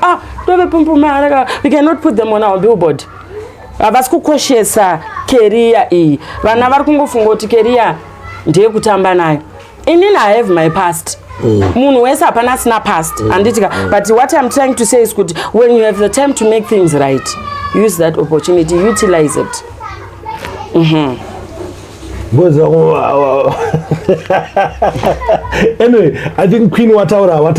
tove pumpumara, we cannot put them on our billboard. Havasi kukoshesa career iyi. Vana vari kungofunga kuti career ndeye kutamba nayo. Inini I have my past. Munhu wese hapana asina past. Anditika. But what I'm trying to say is kuti when you have the time to make things right, use that opportunity, utilize it. Anyway, I think Queen wataura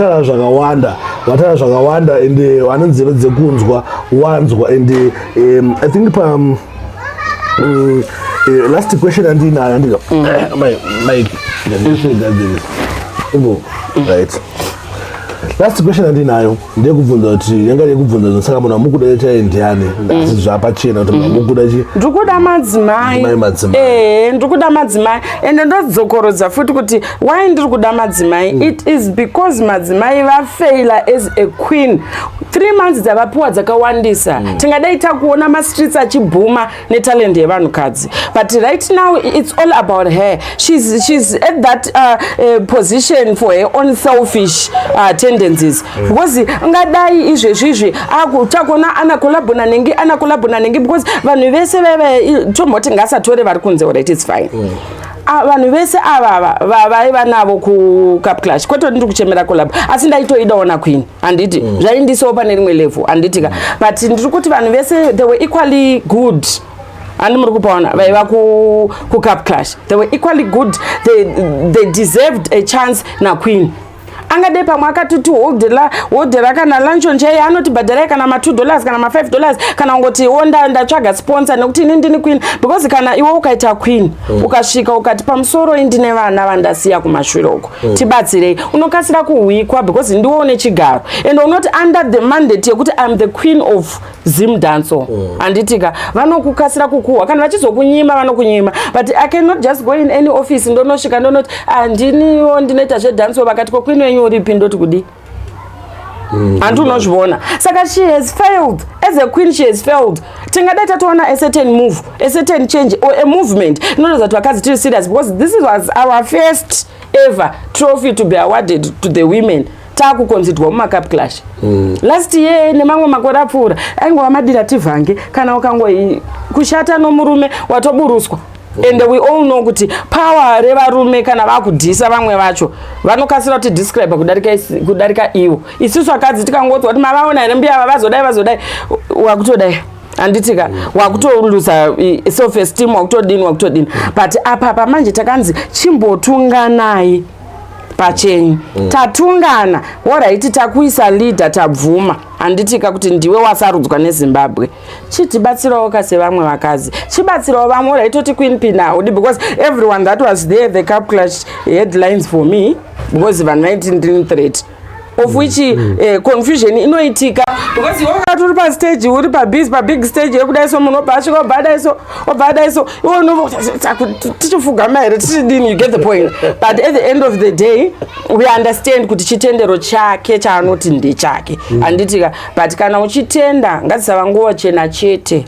zvakawanda ende vanonzira dzekunzwa wanzwa ende I think last question andinayo ndika right. Last question andinayo ndekubvunza kuti yanga ndekubvunza nosaka munhu amukuda chaendiani ndasi zvapachena kuti amukuda chi ndikuda madzimai ndikuda madzimai ende ndodzokorodza futi kuti why ndiri kuda madzimai it is because madzimai vafaila as a queen. 3 months dzavapiwa dzakawandisa tingadai takuona mastreets achibhuma netalent yevanhukadzi, but right now it's all about her. She's at that position for her own selfish tendencies because ngadai izvezvizvi akutakona ana collab nanengi because vanhu vese tomboti ngasatore vari kunze, alright, it's fine. Vanhu vese ava vaiva navo kuCup Clash kwete ndiri kuchemera collab asi ndaitoidawo naQueen handiti zvaindisawo pane rimwe level handitika, but ndiri kuti vanhu vese they were equally good. And muri kupaona vaiva kuCup Clash, they were equally good. They deserved a chance naQueen. Angade pamwe akatuti hodhera kana luncheon chai anotibhadharai kana $2 kana $5 kana ngoti ndatsvaga sponsor nekuti ini ndini Queen, because kana iwe ukaita Queen ukasvika ukati pamusoro indine vana vandasiya kumashure uko tibatsirei, unokasira kuhwikwa because ndiwo une chigaro and not under the mandate yekuti I'm the Queen of Zimdancehall anditika vanokukasira kukuhwa kana vachizokunyima vanokunyima, but I cannot just go in any office ndonosvika ndonoti ndiniwo ndinoita zvedancehall vakati ko Queen wenyu uripi ndoti kudi antu unozviona. Saka she has failed as a queen, she has failed. Tingadai tatoona a certain move, a certain change or a movement inoita kuti vakadzi tiri serious because this was our first ever trophy to be awarded to the women takukonzerwa mumaCup Clash last year nemamwe makore apfuura aingova madira tivhange kana ukangokushata nomurume watoburuswa. And we all know kuti power revarume kana vakudhisa vamwe vacho vanokasira kuti describe kudarika ivo. Isusu vakadzi tikangotswa kuti mavaona here mbiya vazodai wakutodai handitika wakutolusa self esteem wakutodini but apa manje takanzi chimbotunganai pachenyu tatungana alright takuisa leader tabvuma handitika kuti ndiwe wasarudzwa neZimbabwe chitibatsirawo kasevamwe vakadzi chibatsirawo vamwe alright toti Queen P now because everyone that was there the Cup Clash headlines for me because vanhu vaiti ndini threat of which confusion inoitika because iwe wakati uri pastage uri pabig stage yekudai so munhu obva asvika obva so tichifugama here tichidini, you get the point. But at the end of the day we understand kuti chitendero chake chaanoti ndechake handitika, but kana uchitenda ngatisava nguva chena chete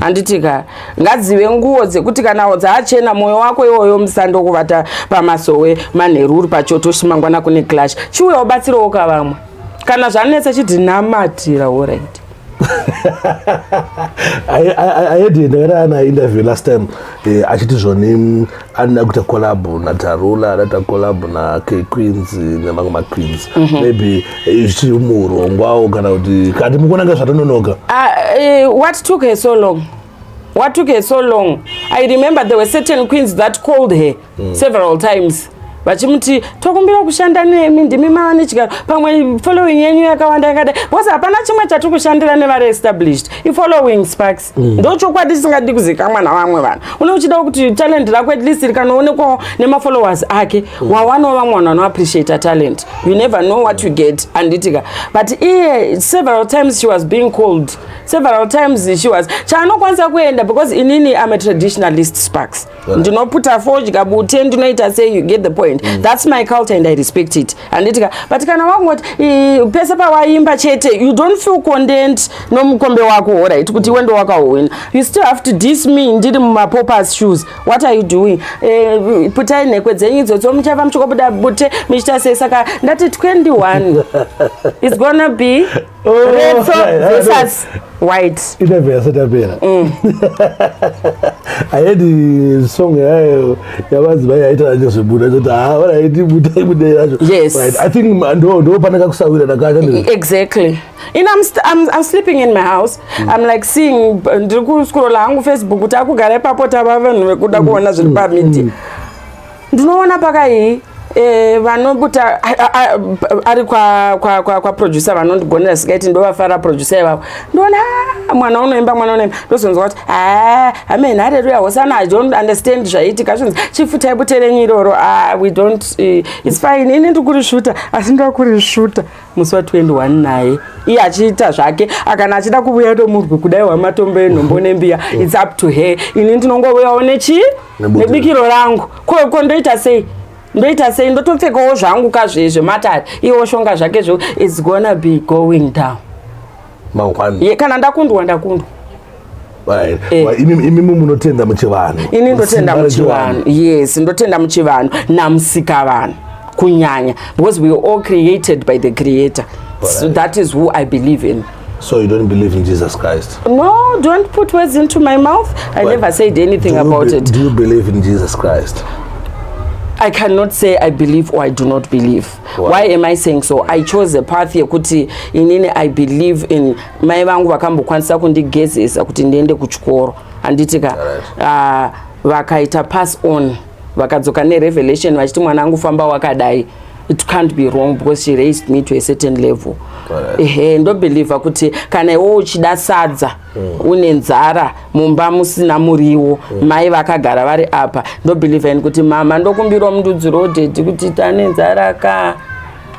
handitika ngadzive nguo dzekuti kana dzaachena moyo wako iwoyo musando kuvata pamasowe manheru uri pachoto chimangwana kune clash chiuya ubatsirewo kavamwe kana zvanetsa chiti namatira alright. I had an interview last time. Achiti zvoni anoda kuita collab naTarula, anoita collab naK-Queens nemamwe maQueens. Maybe zvichimurongwawo kana kuti kati mukuona ngezvatinonoka. What took her so long? What took her so long? I remember there were certain queens that called her several times. Vachimuti tokumbira kushanda nemi ndimi mava nechigaro pamwe following yenyu yakawanda yakadai because hapana chimwe chati kushandira nevari established ifollowing Sparks ndochokwadi tisingadi kuzikamwa navamwe vanhu une uchida kuti talent rako at least rikanoonekwawo nemafollowers ake wawanawo vamwe vanhu vanoappreciate talent. You never know what you get anditika but several times she was being called, several times she was chaanokwanisa kuenda because inini I'm a traditionalist Sparks ndinoputa fodya bute ndinoita say you get the point. That's my culture and I respect it. And but kana wakungoti pesa pawaimba chete you don't feel content nomukombe wako alright kuti wendo wakawina you still have to diss me ndiri mumapoppers shoes. What are you doing? Putai nhekwe dzenyu idzodzo muchava muchikobuda bute michita sei saka ndati 21 it's gonna be red versus white. Inavesatapera. I had the song yavanzi vaiaita nezvebuda kuti varaiti buda yacho. Yes. Right. I think ndo panaka kusawira nakacha. Exactly. I'm sleeping in my house. I'm like seeing ndiri kuscrolla hangu Facebook kuti akugara ipapo tava vanhu vekuda kuona zviri pamiti. Ndinoona pakai vanobuta ari kwa producer vanondigonera sikaiti ndovafara producer ivavo ndona mwana unoimba ndozonzwa kuti amen haleluya hosana I don't understand zvaitika zvinzi chifutai bute renyu iroro we don't it's fine ini ndikurishuta asi ndakurishuta musi wa21 naye iye achiita zvake akana achida kuvuya tomurwi kudai wamatombo enhombo nembiya it's up to her ini ndinongovuyawo nebikiro rangu ko ndoita sei ndotopfekawo zvangu kazvezvematari iwo shonga zvake zvo it's gonna be going down mangwani kana ndakundwa imi munotenda muchivanhu. Ini ndotenda muchivanhu. Yes, ndotenda muchivanhu namusikavanhu kunyanya because we are all created by the creator. So that is who I believe in. So you don't believe in Jesus Christ? No, don't put words into my mouth. I never said anything about it. Do you believe in Jesus Christ? I cannot say I believe or I do not believe. Why am I saying so? I chose a path yekuti inini I believe in mai vangu vakambokwanisa kundigezesa kuti ndiende kuchikoro anditika vakaita pass on vakadzoka nerevelation vachiti mwana wangu famba wakadai it can't be wrong because she raised me to a certain level. Ndobelieve kuti kana iwo uchida sadza une nzara mumba musina muriwo mai vakagara vari apa ndobelieve kuti mama ndokumbira mududzi rodedi kuti tane nzara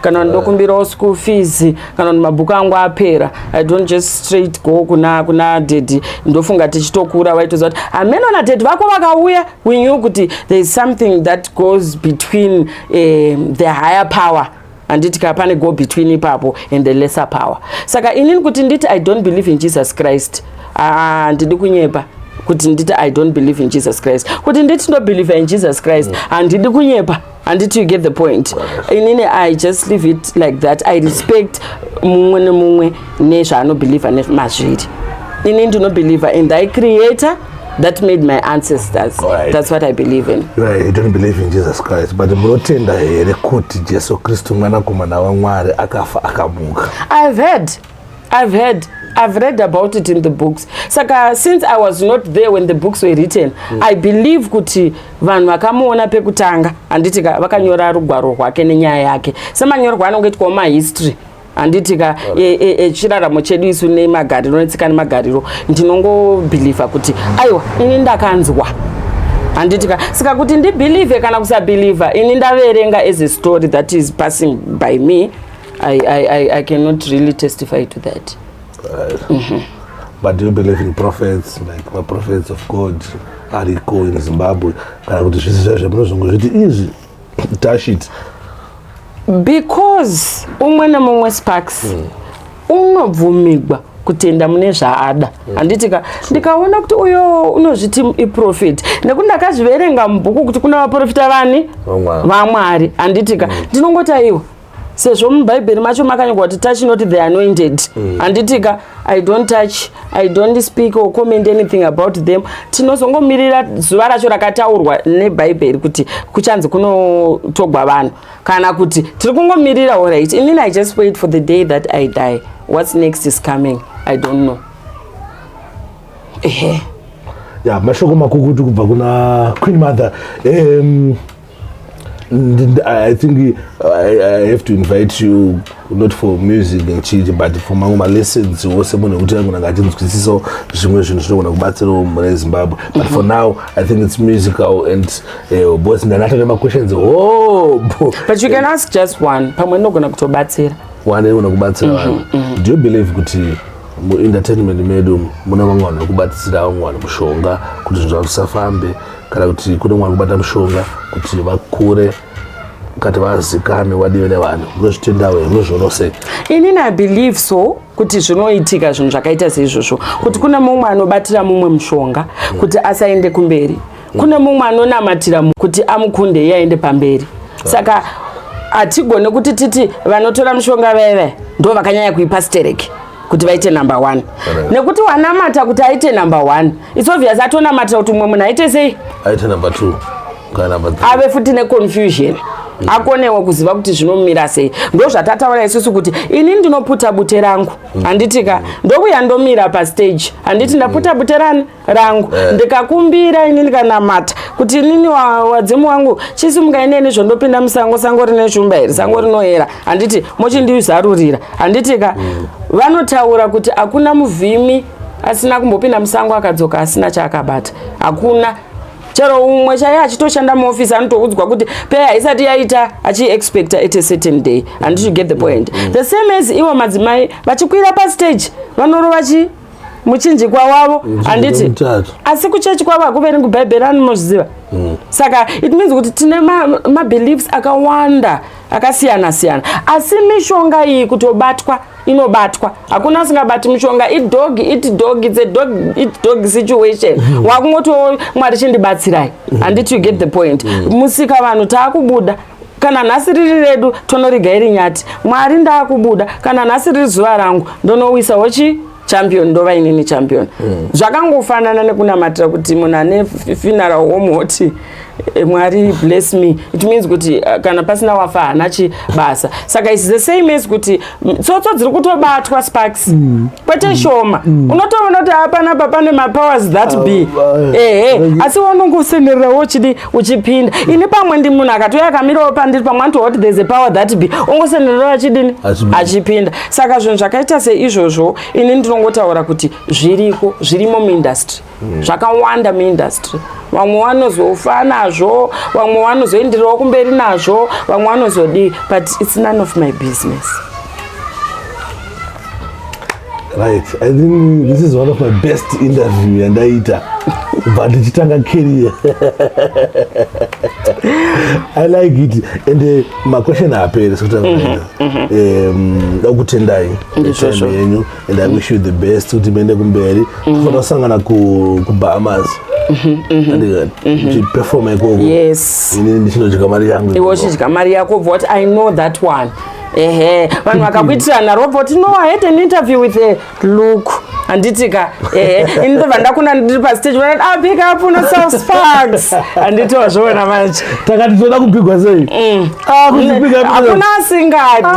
kana ndokumbira school fees kana mabhuku angu apera I don't just straight go kuna dedi ndofunga tichitokura waitoza kuti ameno na dedi vako vakauya we knew kuti there is something that goes between the higher power and it can go between ipapo and the lesser power. Saka inini kuti nditi I don't believe in Jesus Christ ndidi kunyepa kuti nditi I don't believe in Jesus Christ kuti nditi ndo believe in Jesus Christ ndidi kunyepa and did you get the point? Inini I just leave it like that. I respect mumwe nemumwe nezvaano believe nezvimazviri. Inini ndino believe in thy creator that made my ancestors. Right. That's what I believe in. Right, you don't believe in Jesus Christ, but munotenda here kuti Jesu Kristu mwanakomana waMwari akafa akamuka. I've read about it in the books. Saka since I was not there when the books were written, I believe kuti vanhu vakamuona pekutanga anditika vakanyora rugwaro rwake nenyaya yake. Semanyorwa anongoitwa mahistory anditika chiraramo chedu isu nemagariro netsika nemagariro ndinongobelieve kuti aiwa ini ndakanzwa anditika saka kuti ndibelieve kana kusabelieve ini ndaverenga as a story that is passing by me. I cannot really testify to that. But do you believe in prophets, like the prophets of God, Ariko in Zimbabwe? Because umwe na mumwe Sparks unobvumigwa kutenda mune zvaada. Handitika ndikaona kuti uyo unozviti iprofit nekuti ndakazviverenga mubhuku kuti kuna vaprofita vani vaMwari. Handitika ndinongoti aiwa sezvo mubhaibheri macho makanyorwa kuti touch not the anointed. Handitika I don't touch, I don't speak or comment anything about them. Tinozongomirira zuva racho rakataurwa nebhaibheri kuti kuchanzi kunotogwa vanhu kana kuti tiri kungomirira. Alright, inini I just wait for the day that I die. What's next is coming, I don't know. Yeah, mashoko makukutu kubva kuna Queen Mother. I think I have to invite you not for music and chiji but for my lessons wose mune kuti ngona ngachinzwisiso zvimwe zvinhu zvinogona kubatsira muri Zimbabwe. But for now I think it's musical and boss ndanata nema questions. But you can ask just one. Pamwe nogona kutobatsira. One unogona kubatsira vanhu. Do you believe kuti mu entertainment medu muna vangwana kubatsira vangwana mushonga kuti zvinhu zvisafambe kana kuti kune mwana kubata mushonga kuti vakure kati vazikane wadiwe nevanhu ngozvitendawe ngozvonosei? Inini I believe so kuti zvinoitika zvinhu zvakaita seizvozvo kuti kuna mumwe anobatira mumwe mushonga kuti asaende kumberi, kuna mumwe anonamatira kuti amukunde iye aende pamberi. Saka hatigone kuti titi vanotora mushonga veve ndo vakanyanya kuipa stereki kuti vaite number 1 nekuti wanamata kuti aite number 1 it's obvious atonamatira kuti mumwe munhu aite sei, aite number 2 kana number 3 ave futi neconfusion. Akonewo kuziva kuti zvinomira sei. Ndo zvatataura isusu kuti ini ndinoputa bute rangu. Handitika ndokuya ndomira pastage. Handiti ndaputa bute rangu ndikakumbira ini ndikanamata kuti inini wadzimu wangu chisimuka ineni zvondopinda musango, sango rine shumba here, sango rinohera. Handiti mochindizarurira. Handitika vanotaura kuti hakuna muvhimi asina kumbopinda musango akadzoka asina chaakabata. Hakuna. Chero umwe chaiye achitoshanda muofisi anotoudzwa kuti pay haisati yaita achiexpecta at a certain day. And you get the point. The same as iwo madzimai vachikwira pastage vanorova muchinjikwa wavo. Handiti asi kuchechi kwavo hakuveri kubhaibheri anozviziva. Saka it means kuti tine mabeliefs akawanda akasiyana siyana asi mishonga iyi kutobatwa inobatwa. Hakuna usingabati mishonga. Eat dog, it's a dog situation. Wakungoto Mwari chindibatsirai. And you get the point. Musika vanhu taakubuda kana nhasi riri redu tonoriga iri nyati. Mwari ndaakubuda kana nhasi riri zuva rangu ndonowisa hochi champion ndova inini champion. Zvakangofanana nekunamatira kuti munhu ane funeral home woti Mwari bless me. It means kuti kana pasina wafa hana chibasa. Saka it's the same as kuti tsotso dziri kutobatwa Sparks. Kwete shoma. Unotoona kuti hapana papane mapowers that be. Asi wanongosenererawo chidi uchipinda. Ini pamwe ndi munhu akatoya akamirawo pandiri pamwe anoti there's a power that be. Ongosenererawo chidini achipinda. Saka zvinhu zvakaita seizvozvo ini ndinongotaura kuti zvirimo muindustry. Zvakawanda muindustry. Vamwe vanozofa nazvo, vamwe vanozoendererawo kumberi nazvo, vamwe vanozodi, but it's none of my business. Right, I think this is one of my best interview yandaita but ndichitanga career. I like it and my question appears ndakutendai time yenyu and I wish you the best kuti muende kumberi tonosangana kuBahamas perform ikoko. Yes, inini ndichinodya mari yangu iwo chidya mari yako but I know that one. Vanhu vakakuitirana robot. No, I had an interview with Luke. Handitika ini ndobva ndakuna ndiri pastage vanoti pick up unosaw Sparks. Handiti wazvoona manje takati toda kupigwa sei hakuna asingadi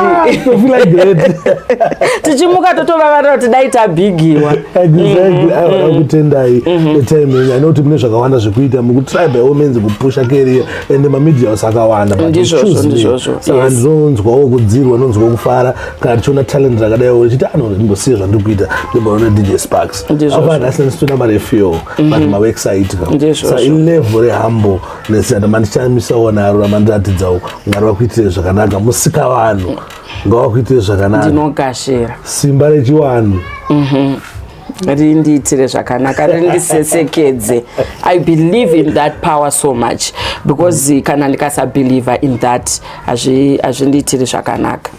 tichimuka totovavara kuti dai tabhigiwa. Exactly. Akutendai time I know kuti mune zvakawanda zvekuita mukutry by all means kupusha career and mamedia akawanda saka ndinonzwawo kudzirwa nonzwawo kufara kana tichiona talent rakadaiwo richiti ndosiya zvandikuita ndimbaona DJ Sparks. Abantu asenituna marefio but my website so in level rehumble nesiyana mandichamisa ona ramandiratidzawo ngari kuitira zvakanaka musika vanhu ngawakuitira zvakanaka ndinogashira simba rechiwanhu rindiitire zvakanaka rindisesekedze. I believe in that power so much because kana ndikasabeliever in that azvindiitire zvakanaka.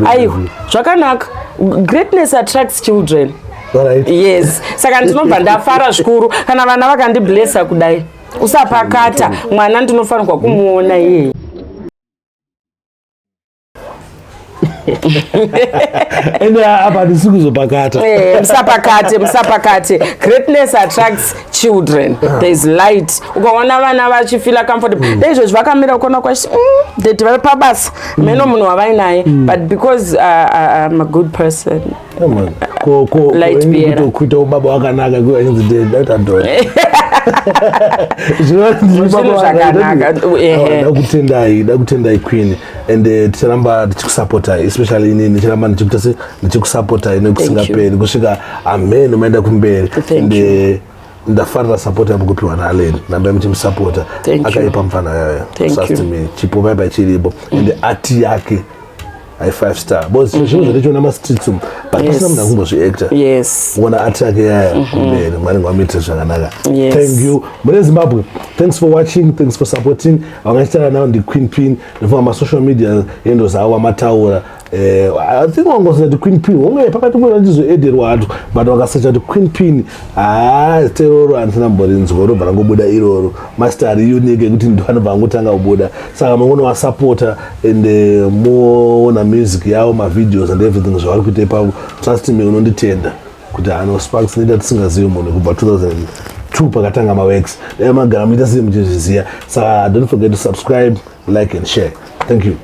Aiwa, zvakanaka greatness attracts children. Alright. Yes, saka ndinobva ndafara zvikuru kana vana vakandiblessa kudai. Usapakata mwana ndinofanirwa kumuona iye. Ende apa ndisikuzopakata. Musapakate. Greatness attracts children. There is light. Ukaona vana vachifila comfortable. Izvozvo vakamira kuona kwachi ndeti vari pabasa. Meno munhu wavainaye. But because I'm a good person. Light bearer. Kuita ubaba wakanaka kuyanzi ndadadora. Ndakutendai queen and ticharamba ndichikusupporta especially inini nicharamba ndichikusupporta nekusingaperi kusvika amen umaenda kumberi and ndafarira support yabo kupiwa naAllen namba muchimusupporta akaipa mfana yayo trust me chipo bye chiripo and art yake I 5-star boss zvinhu zvinochona ma-streets but pasina munhu akumbozviactor uona art yake yaya kumberi mwari ngwamuitire zvakanaka. Thank you mune Zimbabwe. Thanks for watching, thanks for supporting. Vangachitara now ndi Queen Pin nefuma ma-social media yendo zavo vamataura. I think wangosearcha kuti Queen Pin unge pakati mwana ndizoederwa atu but wakasearcha kuti Queen Pin teroro handisina mborinzwa robva rangobuda iroro master unique ekuti ndovanobva angotanga kubuda saka mungono wasupporta and muona music yavo mavideos and everything zvavari kuita ipapo trust me unonditenda kuti ano Sparks nida tisingazivi munhu kubva 2002 pakatanga maworks dai magara muita sei muchizviziva saka don't forget to subscribe, like and share. Thank you.